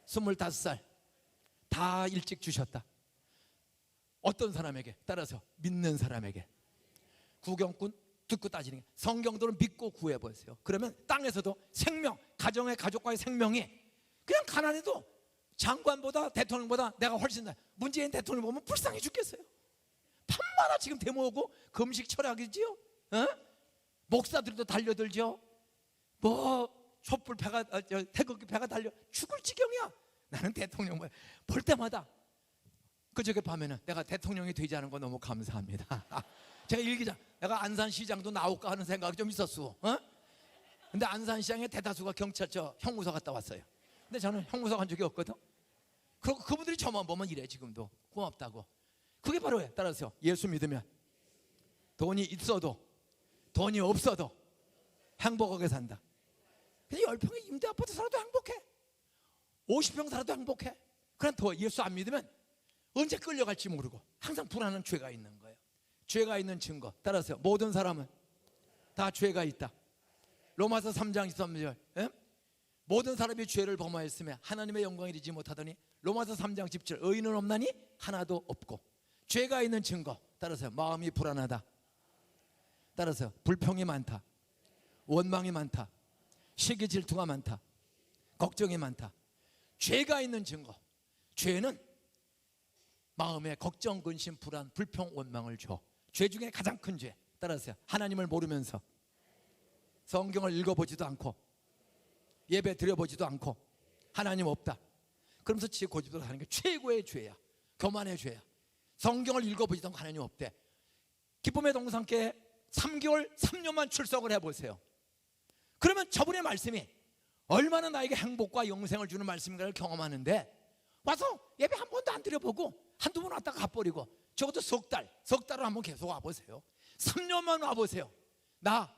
25살 다 일찍 주셨다. 어떤 사람에게? 따라서 믿는 사람에게. 구경꾼 듣고 따지는 게, 성경대로 믿고 구해보세요. 그러면 땅에서도 생명, 가정의 가족과의 생명이 그냥 가난해도 장관보다 대통령보다 내가 훨씬 나. 문재인 대통령 보면 불쌍해 죽겠어요. 밤마다 지금 데모하고 금식 철학이지요. 목사들도 달려들죠. 뭐 촛불 배가, 태극기 배가 달려 죽을 지경이야. 나는 대통령 볼 때마다 그저께 밤에는 내가 대통령이 되지 않은 거 너무 감사합니다. 제가 일기장, 내가 안산시장도 나올까 하는 생각이 좀 있었어. 근데 안산시장에 대다수가 경찰서 형무소 갔다 왔어요. 근데 저는 형무소 간 적이 없거든. 그리고 그분들이 저만 보면 이래. 지금도 고맙다고. 그게 바로 따라서 예수 믿으면 돈이 있어도 돈이 없어도 행복하게 산다. 그냥 10평의 임대 아파트 살아도 행복해. 50평 살아도 행복해. 그럼 더 예수 안 믿으면 언제 끌려갈지 모르고 항상 불안한 죄가 있는 거예요. 죄가 있는 증거. 따라서 모든 사람은 다 죄가 있다. 로마서 3장 23절. 모든 사람이 죄를 범하였으며 하나님의 영광을 이루지 못하더니 로마서 3장 10절. 의인은 없나니 하나도 없고. 죄가 있는 증거. 따라서 마음이 불안하다. 따라서 불평이 많다. 원망이 많다. 시기 질투가 많다. 걱정이 많다. 죄가 있는 증거. 죄는 마음에 걱정, 근심, 불안, 불평, 원망을 줘. 죄 중에 가장 큰 죄. 따라서 하나님을 모르면서 성경을 읽어보지도 않고 예배 드려보지도 않고 하나님 없다 그러면서 지 고집대로 사는 게 최고의 죄야. 교만의 죄야. 성경을 읽어보지도 않고 하나님 없대. 기쁨의 동산께 3개월, 3년만 출석을 해보세요. 그러면 저분의 말씀이 얼마나 나에게 행복과 영생을 주는 말씀인가를 경험하는데, 와서 예배 한 번도 안 드려보고 한두 번 왔다가 가버리고, 적어도 석 달을 한번 계속 와보세요. 3년만 와보세요. 나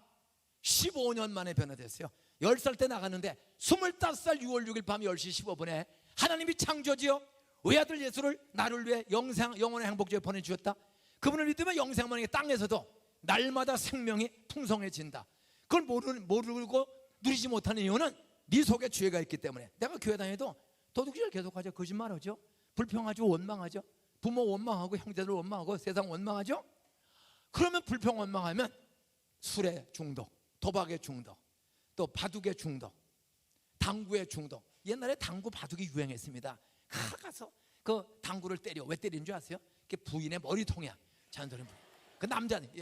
15년 만에 변화됐어요. 10살 때 나갔는데 25살 6월 6일 밤 10시 15분에 하나님이 창조지어 외아들 예수를 나를 위해 영원의 행복주에 보내주셨다. 그분을 믿으면 영생만에 땅에서도 날마다 생명이 풍성해진다. 그걸 모르고 누리지 못하는 이유는 네 속에 죄가 있기 때문에. 내가 교회 다녀도 도둑질 계속하죠. 거짓말하죠. 불평하죠. 원망하죠. 부모 원망하고 형제들 원망하고 세상 원망하죠. 그러면 불평 원망하면 술의 중독, 도박의 중독, 또 바둑의 중독, 당구의 중독. 옛날에 당구 바둑이 유행했습니다. 가서 그 당구를 때려. 왜 때리는 줄 아세요? 그게 부인의 머리통이야. 잔소리. 그 남자는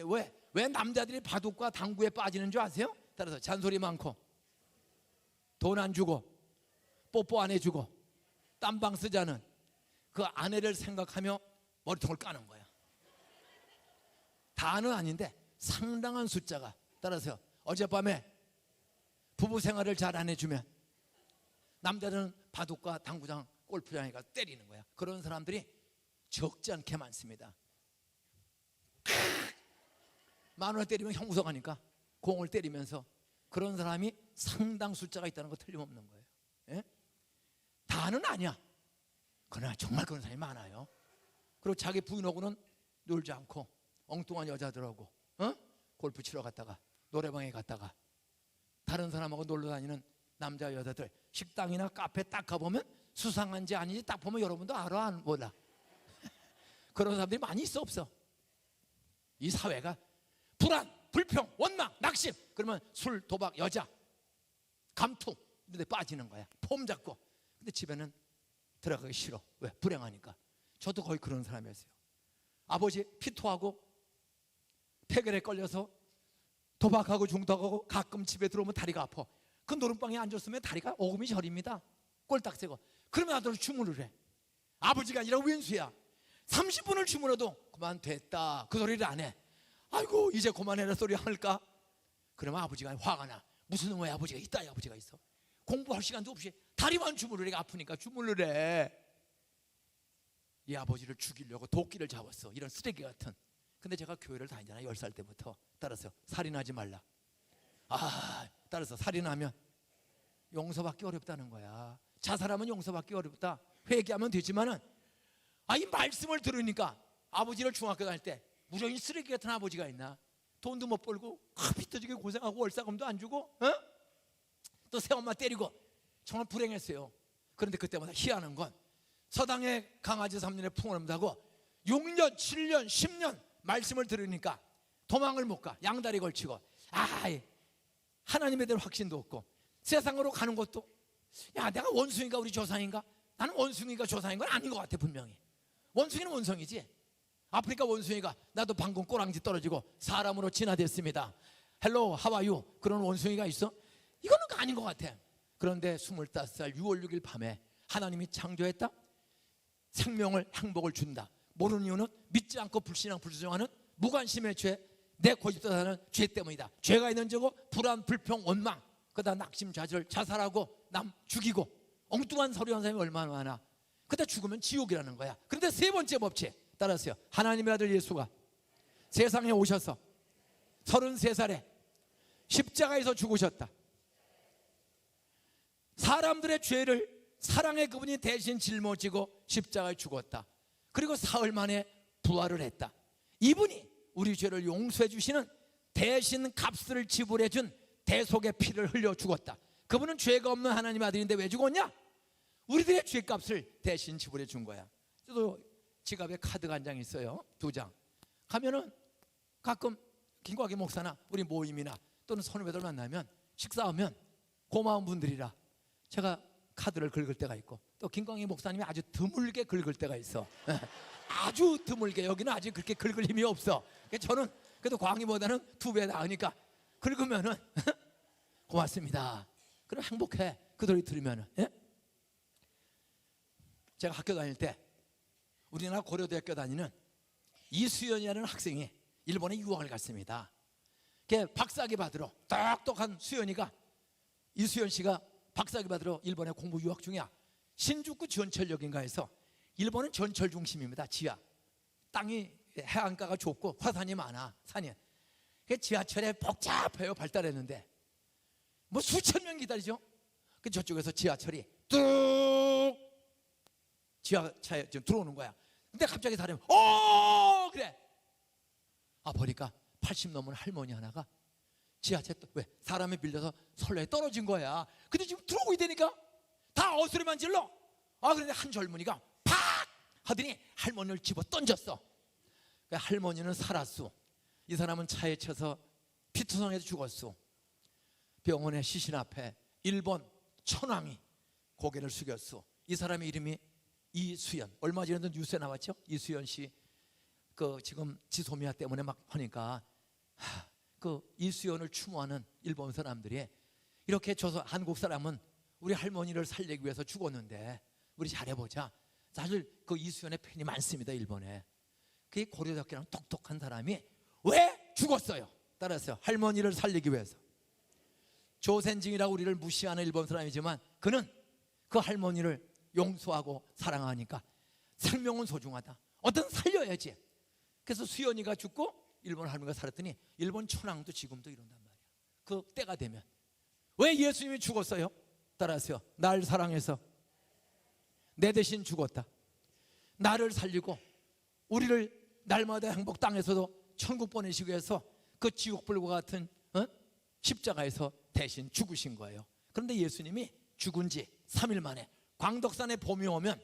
왜 남자들이 바둑과 당구에 빠지는 줄 아세요? 따라서 잔소리 많고 돈 안 주고 뽀뽀 안 해주고 땀방 쓰자는 그 아내를 생각하며 머리통을 까는 거야. 다는 아닌데 상당한 숫자가. 따라서 어젯밤에 부부 생활을 잘 안 해주면 남자는 바둑과 당구장 골프장에 가서 때리는 거야. 그런 사람들이 적지 않게 많습니다. 10,000원 때리면 형무소 가니까 공을 때리면서 그런 사람이 상당 숫자가 있다는 거 틀림없는 거예요. 예? 다는 아니야. 그러나 정말 그런 사람이 많아요. 그리고 자기 부인하고는 놀지 않고 엉뚱한 여자들하고 골프 치러 갔다가 노래방에 갔다가 다른 사람하고 놀러 다니는 남자 여자들 식당이나 카페 딱 가보면 수상한지 아닌지 딱 보면 여러분도 알아 안 몰라? 그런 사람들이 많이 있어 없어? 이 사회가 불안, 불평, 원망, 낙심 그러면 술, 도박, 여자, 감투 이런 데 빠지는 거야. 폼 잡고. 근데 집에는 들어가기 싫어. 왜? 불행하니까. 저도 거의 그런 사람이었어요. 아버지 피토하고 폐결에 걸려서 도박하고 중독하고 가끔 집에 들어오면 다리가 아파. 그 노름방에 앉았으면 다리가 오금이 저립니다. 꼴딱 세고. 그러면 아들 주문을 해. 아버지가 아니라 왼수야. 30분을 주문해도 그만 됐다 그 소리를 안 해. 아이고 이제 그만해라 소리 할까? 그러면 아버지가 화가 나. 무슨 놈의 아버지가 있다 이 아버지가 있어. 공부할 시간도 없이 다리만 주물을 해. 아프니까 주물을 해. 이 아버지를 죽이려고 도끼를 잡았어. 이런 쓰레기 같은. 근데 제가 교회를 다니잖아요. 10살 때부터. 따라서 살인하지 말라. 따라서 살인하면 용서받기 어렵다는 거야. 자살하면 용서받기 어렵다. 회개하면 되지만은 이 말씀을 들으니까 아버지를 중학교 다닐 때 무정인 쓰레기 같은 아버지가 있나? 돈도 못 벌고 피 터지게 고생하고 월세금도 안 주고 또 새엄마 때리고 정말 불행했어요. 그런데 그때마다 희한한 건 서당에 강아지 3년에 풍어난다고 6년, 7년, 10년 말씀을 들으니까 도망을 못 가. 양다리 걸치고 하나님에 대한 확신도 없고 세상으로 가는 것도 내가 원숭이가 우리 조상인가? 나는 원숭이가 조상인 건 아닌 것 같아. 분명히 원숭이는 원숭이지. 아프리카 원숭이가 나도 방금 꼬랑지 떨어지고 사람으로 진화됐습니다. 헬로 하와유 그런 원숭이가 있어? 이거는 아닌 것 같아. 그런데 25살 6월 6일 밤에 하나님이 창조했다. 생명을 행복을 준다. 모르는 이유는 믿지 않고 불신앙 불순종하는 무관심의 죄, 내 고집도사는 죄 때문이다. 죄가 있는 저고 불안, 불평, 원망, 그러다 낙심, 좌절, 자살하고 남 죽이고 엉뚱한 소리하는 사람이 얼마나 많아. 그러다 죽으면 지옥이라는 거야. 그런데 세 번째 법칙 따랐어요. 하나님의 아들 예수가 세상에 오셔서 33살에 십자가에서 죽으셨다. 사람들의 죄를 사랑의 그분이 대신 짊어지고 십자가에 죽었다. 그리고 사흘 만에 부활을 했다. 이분이 우리 죄를 용서해 주시는 대신 값을 지불해 준 대속의 피를 흘려 죽었다. 그분은 죄가 없는 하나님의 아들인데 왜 죽었냐? 우리들의 죄값을 대신 지불해 준 거야. 저도 지갑에 카드가 한 장 있어요. 2장. 가면은 가끔 김광희 목사나 우리 모임이나 또는 선후배들 만나면 식사하면 고마운 분들이라 제가 카드를 긁을 때가 있고 또 김광희 목사님이 아주 드물게 긁을 때가 있어. 아주 드물게. 여기는 아직 그렇게 긁을 힘이 없어. 저는 그래도 광희보다는 2배 나으니까 긁으면은 고맙습니다. 그럼 행복해. 그 소리 들으면은. 예? 제가 학교 다닐 때 우리나라 고려대학교 다니는 이수연이라는 학생이 일본에 유학을 갔습니다. 박사학위 받으러 똑똑한 수연이가 이수연 씨가 박사학위 받으러 일본에 공부 유학 중이야. 신주쿠 전철역인가에서 일본은 전철 중심입니다. 지하 땅이 해안가가 좁고 화산이 많아. 산이 지하철에 복잡해요. 발달했는데 뭐 수천 명 기다리죠. 저쪽에서 지하철이 뚝 지하차에 지금 들어오는 거야. 근데 갑자기 사람이 그래. 보니까 80 넘은 할머니 하나가 지하철 왜 사람에 밀려서 선로에 떨어진 거야. 근데 지금 들어오고 있다니까 다 어스리만 질러. 그런데 한 젊은이가 팍 하더니 할머니를 집어 던졌어. 할머니는 살았어. 이 사람은 차에 쳐서 피투성에서 죽었어. 병원의 시신 앞에 일본 천황이 고개를 숙였어. 이 사람의 이름이 이수연. 얼마 전에도 뉴스에 나왔죠. 이수연 씨 지금 지소미아 때문에 막 하니까 이수연을 추모하는 일본 사람들이 이렇게 한국 사람은 우리 할머니를 살리기 위해서 죽었는데 우리 잘해보자. 사실 이수연의 팬이 많습니다. 일본에. 그 고려대학교라는 똑똑한 사람이 왜 죽었어요? 따라서 할머니를 살리기 위해서. 조센징이라고 우리를 무시하는 일본 사람이지만 그는 그 할머니를 용서하고 사랑하니까 생명은 소중하다. 어떤 살려야지. 그래서 수연이가 죽고 일본 할머니가 살았더니 일본 천황도 지금도 이런단 말이야. 그 때가 되면. 왜 예수님이 죽었어요? 따라하세요. 날 사랑해서 내 대신 죽었다. 나를 살리고 우리를 날마다 행복 땅에서도 천국 보내시기 위해서 그 지옥불과 같은 십자가에서 대신 죽으신 거예요. 그런데 예수님이 죽은 지 3일 만에 광덕산에 봄이 오면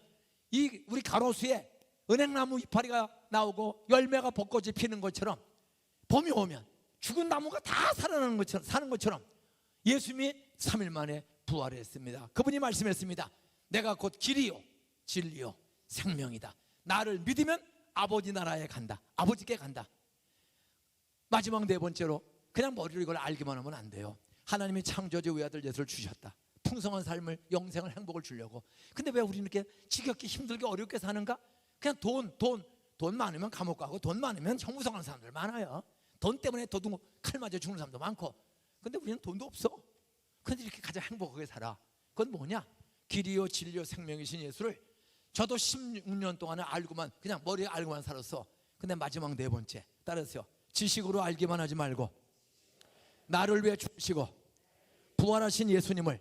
이 우리 가로수에 은행나무 이파리가 나오고 열매가 벚꽃이 피는 것처럼 봄이 오면 죽은 나무가 다 살아나는 것처럼 사는 것처럼 예수님이 3일 만에 부활했습니다. 그분이 말씀했습니다. 내가 곧 길이요 진리요 생명이다. 나를 믿으면 아버지 나라에 간다. 아버지께 간다. 마지막 네 번째로 그냥 머리로 이걸 알기만 하면 안 돼요. 하나님이 창조주 외아들 예수를 주셨다. 풍성한 삶을 영생을 행복을 주려고. 근데 왜 우리는 이렇게 지겹게 힘들게 어렵게 사는가? 그냥 돈 많으면 감옥 가고 돈 많으면 형무성하는 사람들 많아요. 돈 때문에 도둑 칼 맞아 죽는 사람도 많고. 근데 우리는 돈도 없어. 근데 이렇게 가장 행복하게 살아. 그건 뭐냐? 길이요 진리요 생명이신 예수를 저도 16년 동안은 알고만 그냥 머리에 알고만 살았어. 근데 마지막 네 번째 따라서요. 지식으로 알기만 하지 말고 나를 위해 죽으시고 부활하신 예수님을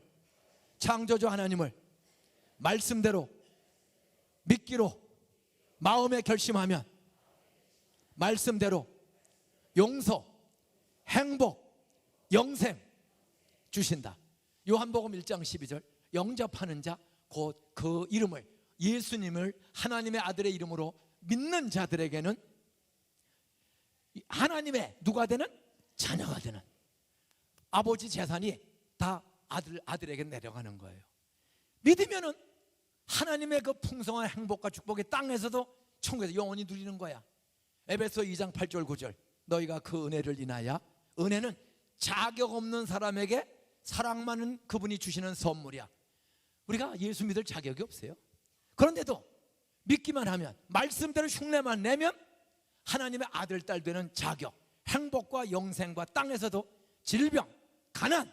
창조주 하나님을 말씀대로 믿기로 마음에 결심하면 말씀대로 용서, 행복, 영생 주신다. 요한복음 1장 12절 영접하는 자 곧 그 이름을 예수님을 하나님의 아들의 이름으로 믿는 자들에게는 하나님의 누가 되는? 자녀가 되는 아버지 재산이 다 아들에게 내려가는 거예요. 믿으면은 하나님의 그 풍성한 행복과 축복이 땅에서도 천국에서 영원히 누리는 거야. 에베소 2장 8절 9절 너희가 그 은혜를 인하여 은혜는 자격 없는 사람에게 사랑 많은 그분이 주시는 선물이야. 우리가 예수 믿을 자격이 없어요. 그런데도 믿기만 하면 말씀대로 흉내만 내면 하나님의 아들 딸 되는 자격, 행복과 영생과 땅에서도 질병, 가난,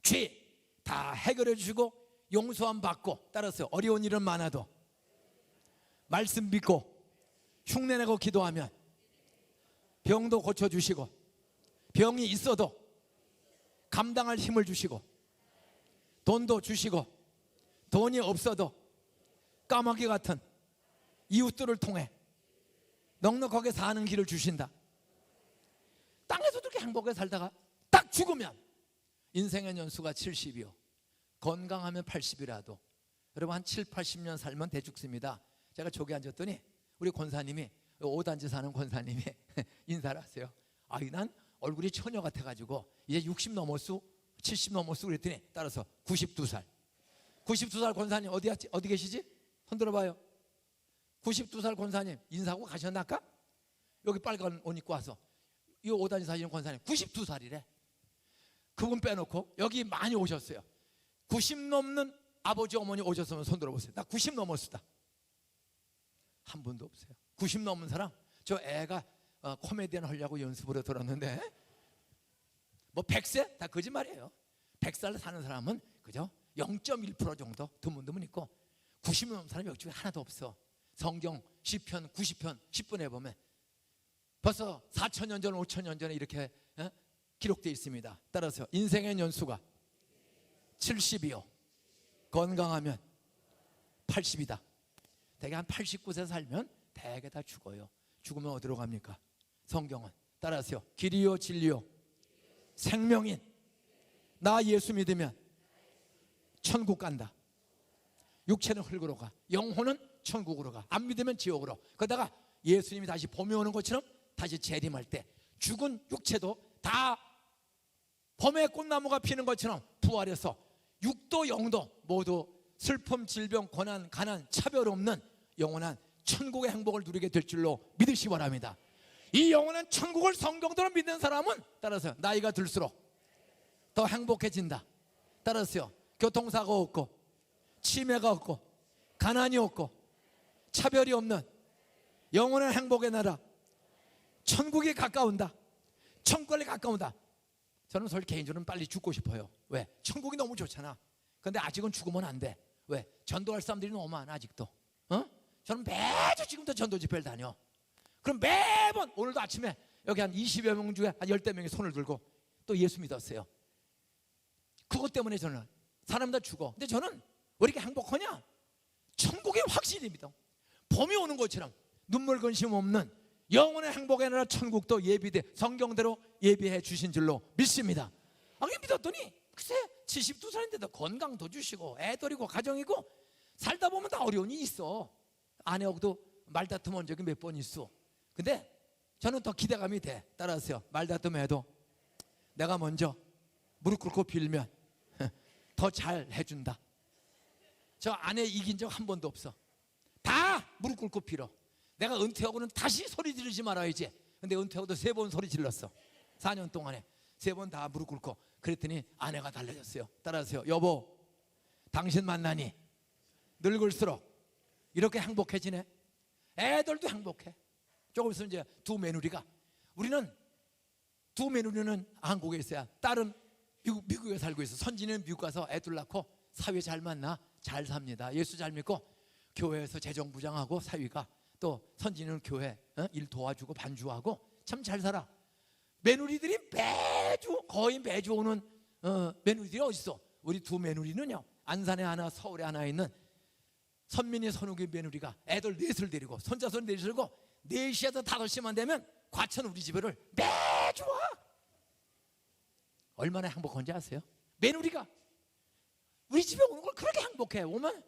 죄 다 해결해 주시고 용서함 받고 따라서 어려운 일은 많아도 말씀 믿고 흉내내고 기도하면 병도 고쳐주시고 병이 있어도 감당할 힘을 주시고 돈도 주시고 돈이 없어도 까마귀 같은 이웃들을 통해 넉넉하게 사는 길을 주신다. 땅에서도 그렇게 행복하게 살다가 딱 죽으면 인생의 연수가 70이요 건강하면 80이라도 여러분 한 7, 80년 살면 대죽습니다. 제가 저기 앉았더니 우리 권사님이 5단지 사는 권사님이 인사를 하세요. 아이 난 얼굴이 처녀 같아가지고 이제 60 넘었수 70 넘었수 그랬더니 따라서 92살 92살 권사님 어디 계시지? 손 들어봐요. 92살 권사님 인사하고 가셨나 아까? 여기 빨간 옷 입고 와서 이 5단지 사시는 권사님 92살이래 그분 빼놓고 여기 많이 오셨어요. 90 넘는 아버지 어머니 오셨으면 손 들어보세요. 나 90 넘었수다. 한 분도 없어요. 90 넘은 사람 저 애가 코미디언 하려고 연습으로 들었는데 뭐 100세? 다 거짓말이에요. 100살 사는 사람은 그죠? 0.1% 정도 드문드문 있고 90 넘은 사람이 여기 중에 하나도 없어. 성경 10편 90편 10분에 보면 벌써 4,000년 전 5,000년 전에 이렇게 기록되어 있습니다. 따라서 인생의 연수가 70이요 건강하면 80이다. 대개 한 89세 살면 대개 다 죽어요. 죽으면 어디로 갑니까? 성경은 따라하세요. 길이요 진리요 생명인 나 예수 믿으면 천국 간다. 육체는 흙으로 가 영혼은 천국으로 가. 안 믿으면 지옥으로. 그러다가 예수님이 다시 봄이 오는 것처럼 다시 재림할 때 죽은 육체도 다 봄에 꽃나무가 피는 것처럼 부활해서 육도 영도 모두 슬픔, 질병, 고난, 가난, 차별 없는 영원한 천국의 행복을 누리게 될 줄로 믿으시기 바랍니다. 이 영원한 천국을 성경대로 믿는 사람은 따라서 나이가 들수록 더 행복해진다. 따라서요 교통사고 없고 치매가 없고 가난이 없고 차별이 없는 영원한 행복의 나라 천국이 가까운다. 천국에 가까운다. 저는 솔직히 개인적으로는 빨리 죽고 싶어요. 왜? 천국이 너무 좋잖아. 근데 아직은 죽으면 안 돼. 왜? 전도할 사람들이 너무 많아 아직도. 저는 매주 지금도 전도 집회를 다녀. 그럼 매번 오늘도 아침에 여기 한 20여 명 중에 한 10대 명이 손을 들고 또 예수 믿었어요. 그것 때문에 저는 사람 다 죽어. 근데 저는 왜 이렇게 행복하냐? 천국의 확신입니다. 봄이 오는 것처럼 눈물 근심 없는 영원의 행복의 나라 천국도 예비돼 성경대로 예비해 주신 줄로 믿습니다. 믿었더니 글쎄 72살인데도 건강도 주시고 애들이고 가정이고 살다 보면 다 어려운 일이 있어. 아내하고도 말다툼 한 적이 몇 번 있어. 근데 저는 더 기대감이 돼. 따라서요, 말다툼해도 내가 먼저 무릎 꿇고 빌면 더 잘 해준다. 저 아내 이긴 적 한 번도 없어. 다 무릎 꿇고 빌어. 내가 은퇴하고는 다시 소리 지르지 말아야지. 근데 은퇴하고도 3번 소리 질렀어. 4년 동안에 3번 다 무릎 꿇고. 그랬더니 아내가 달라졌어요. 따라서요, 여보, 당신 만나니 늙을수록 이렇게 행복해지네. 애들도 행복해. 조금 있으면 이제 두 며느리가, 우리는 두 며느리는 한국에 있어야 딸은 미국에 살고 있어. 선진이는 미국 가서 애들 낳고 사위 잘 만나 잘 삽니다. 예수 잘 믿고 교회에서 재정부장하고 사위가, 또 선진이는 교회 일 도와주고 반주하고 참 잘 살아. 며느리들이 거의 매주 오는 며느리들이 어딨어? 우리 두 며느리는요, 안산에 하나 서울에 하나 있는 선민이 선욱의 며느리가 애들 넷을 데리고 손자손 넷을 데리고 4시에서 5시만 되면 과천 우리 집에를 매주 와. 얼마나 행복한지 아세요? 며느리가 우리 집에 오는 걸 그렇게 행복해. 오면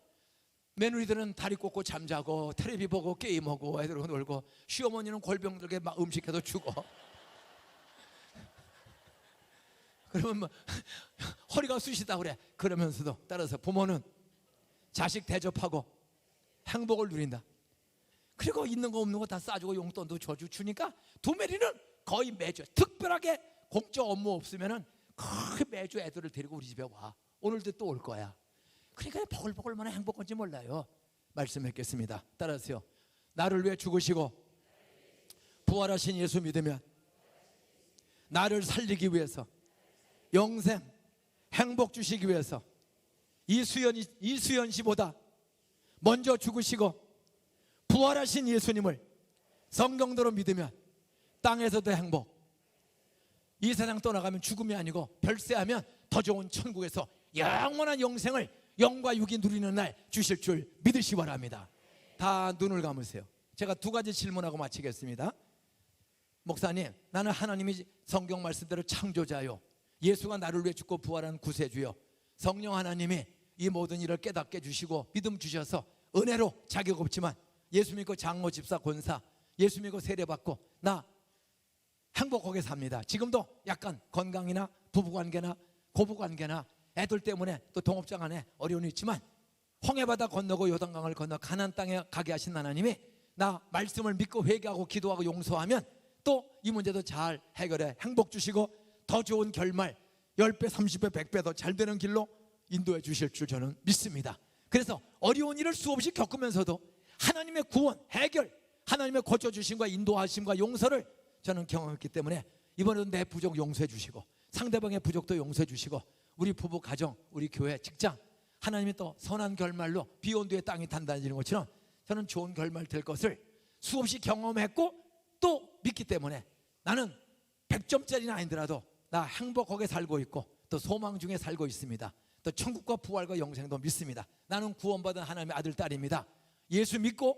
며느리들은 다리 꽂고 잠자고 텔레비 보고 게임하고 애들하고 놀고, 시어머니는 골병들게 막 음식해도 주고 그러면 뭐 허리가 쑤시다 그래. 그러면서도 따라서 부모는 자식 대접하고 행복을 누린다. 그리고 있는 거 없는 거 다 싸주고 용돈도 주니까 두 며느리는 거의 매주, 특별하게 공적 업무 없으면은 거의 매주 애들을 데리고 우리 집에 와. 오늘도 또 올 거야. 그러니까 버글버글 얼마나 행복한지 몰라요. 말씀했겠습니다. 따라서요, 나를 위해 죽으시고 부활하신 예수 믿으면 나를 살리기 위해서, 영생 행복 주시기 위해서 이수연 씨보다 먼저 죽으시고 부활하신 예수님을 성경대로 믿으면 땅에서도 행복, 이 세상 떠나가면 죽음이 아니고 별세하면 더 좋은 천국에서 영원한 영생을 영과 육이 누리는 날 주실 줄 믿으시기 바랍니다. 다 눈을 감으세요. 제가 2가지 질문하고 마치겠습니다. 목사님, 나는 하나님이 성경 말씀대로 창조자요, 예수가 나를 위해 죽고 부활한 구세주요, 성령 하나님이 이 모든 일을 깨닫게 해주시고 믿음 주셔서 은혜로 자격 없지만 예수 믿고 장로 집사 권사 예수 믿고 세례받고 나 행복하게 삽니다. 지금도 약간 건강이나 부부관계나 고부관계나 애들 때문에 또 동업장 안에 어려움이 있지만 홍해바다 건너고 요단강을 건너 가나안 땅에 가게 하신 하나님이 나 말씀을 믿고 회개하고 기도하고 용서하면 또 이 문제도 잘 해결해 행복 주시고 더 좋은 결말 10배 30배 100배 더 잘 되는 길로 인도해 주실 줄 저는 믿습니다. 그래서 어려운 일을 수없이 겪으면서도 하나님의 구원, 해결, 하나님의 고쳐주심과 인도하심과 용서를 저는 경험했기 때문에 이번에도 내 부족 용서해 주시고 상대방의 부족도 용서해 주시고 우리 부부 가정, 우리 교회, 직장, 하나님이 또 선한 결말로 비온 뒤에 땅이 단단해지는 것처럼 저는 좋은 결말 될 것을 수없이 경험했고 또 믿기 때문에 나는 100점짜리는 아니더라도 나 행복하게 살고 있고 또 소망 중에 살고 있습니다. 또 천국과 부활과 영생도 믿습니다. 나는 구원받은 하나님의 아들, 딸입니다. 예수 믿고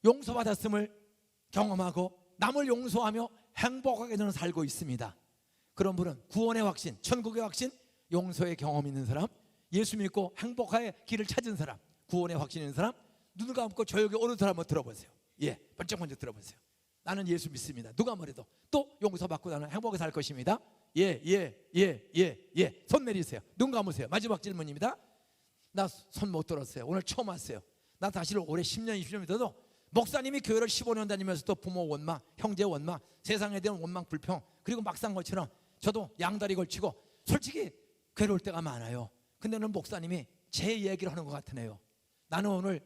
용서받았음을 경험하고 남을 용서하며 행복하게 저는 살고 있습니다. 그런 분은 구원의 확신, 천국의 확신, 용서의 경험 있는 사람, 예수 믿고 행복하게 길을 찾은 사람, 구원의 확신 있는 사람, 눈을 감고 조용히 오는 사람 한번 들어보세요. 예, 번쩍 먼저 들어보세요. 나는 예수 믿습니다. 누가 뭐래도 또 용서받고 나는 행복하게 살 것입니다. 예. 손 내리세요. 눈 감으세요. 마지막 질문입니다. 나 손 못 들었어요. 오늘 처음 왔어요. 나 사실 올해 10년, 20년 믿어도 목사님이 교회를 15년 다니면서 또 부모 원망, 형제 원망, 세상에 대한 원망, 불평, 그리고 막상 것처럼 저도 양다리 걸치고 솔직히 괴로울 때가 많아요. 근데 오늘 목사님이 제 얘기를 하는 것 같으네요. 나는 오늘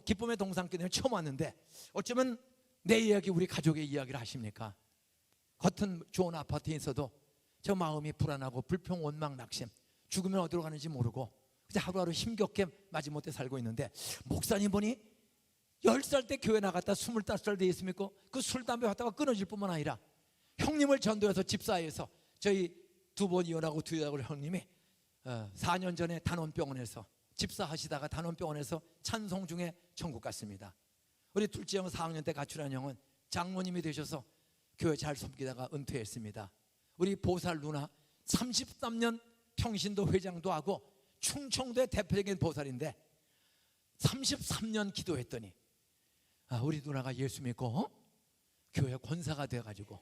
기쁨의 동산교회 처음 왔는데 어쩌면 내 이야기, 우리 가족의 이야기를 하십니까? 겉은 좋은 아파트에 있어도 저 마음이 불안하고 불평, 원망, 낙심, 죽으면 어디로 가는지 모르고 그냥 하루하루 힘겹게 마지못해 살고 있는데 목사님 보니 10살 때 교회 나갔다 25살 돼 있습니까? 그 술, 담배 하다가 끊어질 뿐만 아니라 형님을 전도해서 집사에서 저희 두 번 이혼하고 두이하고 형님이 4년 전에 단원병원에서 집사하시다가 단원병원에서 찬송 중에 천국 갔습니다. 우리 둘째 형 4학년 때 가출한 형은 장모님이 되셔서 교회 잘 섬기다가 은퇴했습니다. 우리 보살 누나 33년 평신도 회장도 하고 충청도의 대표적인 보살인데 33년 기도했더니 우리 누나가 예수 믿고 교회 권사가 되어가지고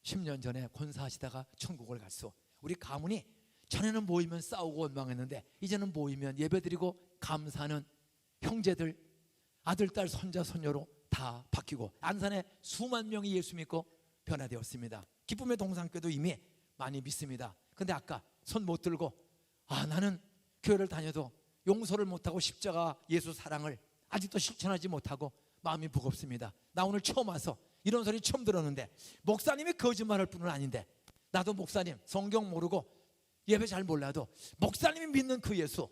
10년 전에 권사하시다가 천국을 갔어. 우리 가문이 전에는 모이면 싸우고 원망했는데 이제는 모이면 예배드리고 감사하는 형제들, 아들, 딸, 손자, 손녀로 다 바뀌고 안산에 수만 명이 예수 믿고 변화되었습니다. 기쁨의 동산교도 이미 많이 믿습니다. 근데 아까 손 못 들고 나는 교회를 다녀도 용서를 못하고 십자가 예수 사랑을 아직도 실천하지 못하고 마음이 무겁습니다. 나 오늘 처음 와서 이런 소리 처음 들었는데 목사님이 거짓말할 뿐은 아닌데 나도 목사님 성경 모르고 예배 잘 몰라도 목사님이 믿는 그 예수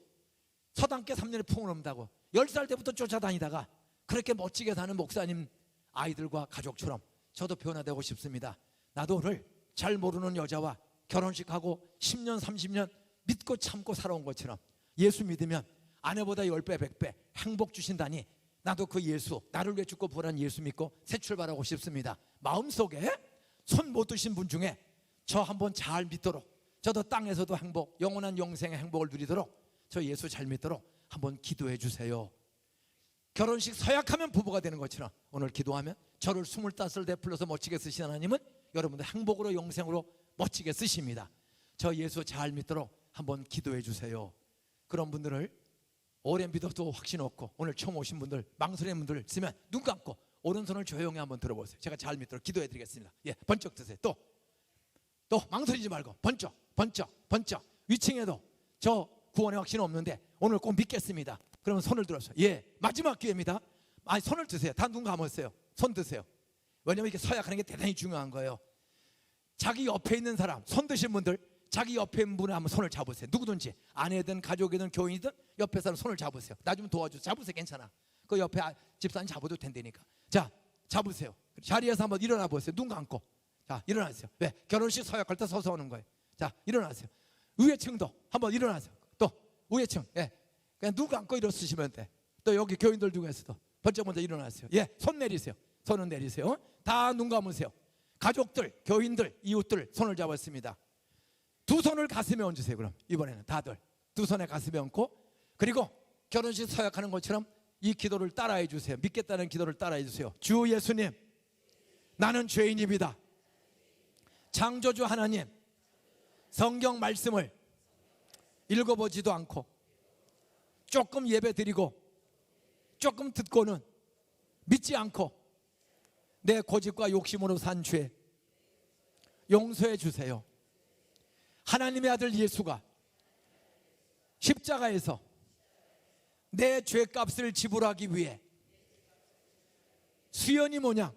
서당계 3년에 풍을 옮다고 10살 때부터 쫓아다니다가 그렇게 멋지게 사는 목사님 아이들과 가족처럼 저도 변화되고 싶습니다. 나도 오늘 잘 모르는 여자와 결혼식하고 10년 30년 믿고 참고 살아온 것처럼 예수 믿으면 아내보다 10배 100배 행복 주신다니 나도 그 예수, 나를 위해 죽고 부활한 예수 믿고 새 출발하고 싶습니다. 마음속에 손 못 드신 분 중에 저 한번 잘 믿도록, 저도 땅에서도 행복, 영원한 영생의 행복을 누리도록 저 예수 잘 믿도록 한번 기도해 주세요. 결혼식 서약하면 부부가 되는 것처럼 오늘 기도하면 저를 25살 되풀려서 멋지게 쓰신 하나님은 여러분들 행복으로 영생으로 멋지게 쓰십니다. 저 예수 잘 믿도록 한번 기도해 주세요. 그런 분들을 오래 믿어도 확신 없고 오늘 처음 오신 분들, 망설이는 분들 있으면 눈 감고 오른손을 조용히 한번 들어보세요. 제가 잘 믿도록 기도해 드리겠습니다. 예, 번쩍 드세요. 또 망설이지 말고 번쩍 위층에도 저 구원의 확신 없는데 오늘 꼭 믿겠습니다. 그러면 손을 들어서 예, 마지막 기회입니다. 손을 드세요. 다 눈 감으세요. 손 드세요. 왜냐면 이렇게 서약하는 게 대단히 중요한 거예요. 자기 옆에 있는 사람, 손 드신 분들 자기 옆에 있는 분을 한번 손을 잡으세요. 누구든지 아내든 가족이든 교인이든 옆에 사람 손을 잡으세요. 나 좀 도와주세요. 잡으세요. 괜찮아. 그 옆에 집사님 잡아도 된다니까. 자, 잡으세요. 자리에서 한번 일어나 보세요. 눈 감고. 자, 일어나세요. 왜? 결혼식 서약할 때 서서 오는 거예요. 자, 일어나세요. 위에 층도 한번 일어나세요. 또 위에 층. 예. 그냥 눈 감고 일어서시면 돼. 또 여기 교인들 중에서도 번쩍 먼저 일어나세요. 예, 손 내리세요. 손은 내리세요. 다 눈 감으세요. 가족들, 교인들, 이웃들 손을 잡았습니다. 두 손을 가슴에 얹으세요. 그럼 이번에는 다들 두 손에 가슴에 얹고 그리고 결혼식 서약하는 것처럼 이 기도를 따라해 주세요. 믿겠다는 기도를 따라해 주세요. 주 예수님, 나는 죄인입니다. 창조주 하나님, 성경 말씀을 읽어보지도 않고 조금 예배 드리고 조금 듣고는 믿지 않고 내 고집과 욕심으로 산 죄 용서해 주세요. 하나님의 아들 예수가 십자가에서 내 죄값을 지불하기 위해 수연이 모양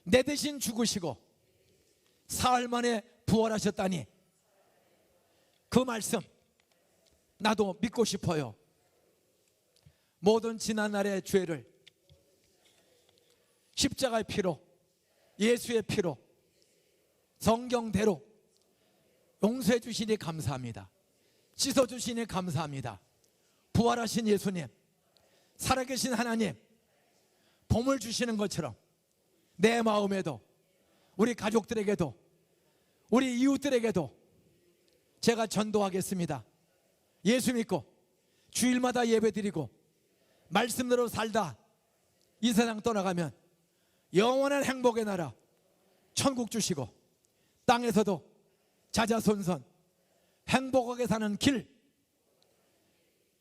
내 대신 죽으시고 사흘 만에 부활하셨다니 그 말씀 나도 믿고 싶어요. 모든 지난날의 죄를 십자가의 피로 예수의 피로 성경대로 용서해 주시니 감사합니다. 씻어 주시니 감사합니다. 부활하신 예수님, 살아계신 하나님, 봄을 주시는 것처럼 내 마음에도 우리 가족들에게도 우리 이웃들에게도 제가 전도하겠습니다. 예수 믿고 주일마다 예배드리고 말씀대로 살다 이 세상 떠나가면 영원한 행복의 나라 천국 주시고 땅에서도 자자손손 행복하게 사는 길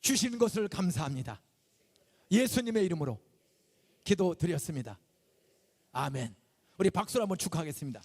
주시는 것을 감사합니다. 예수님의 이름으로 기도드렸습니다. 아멘. 우리 박수로 한번 축하하겠습니다.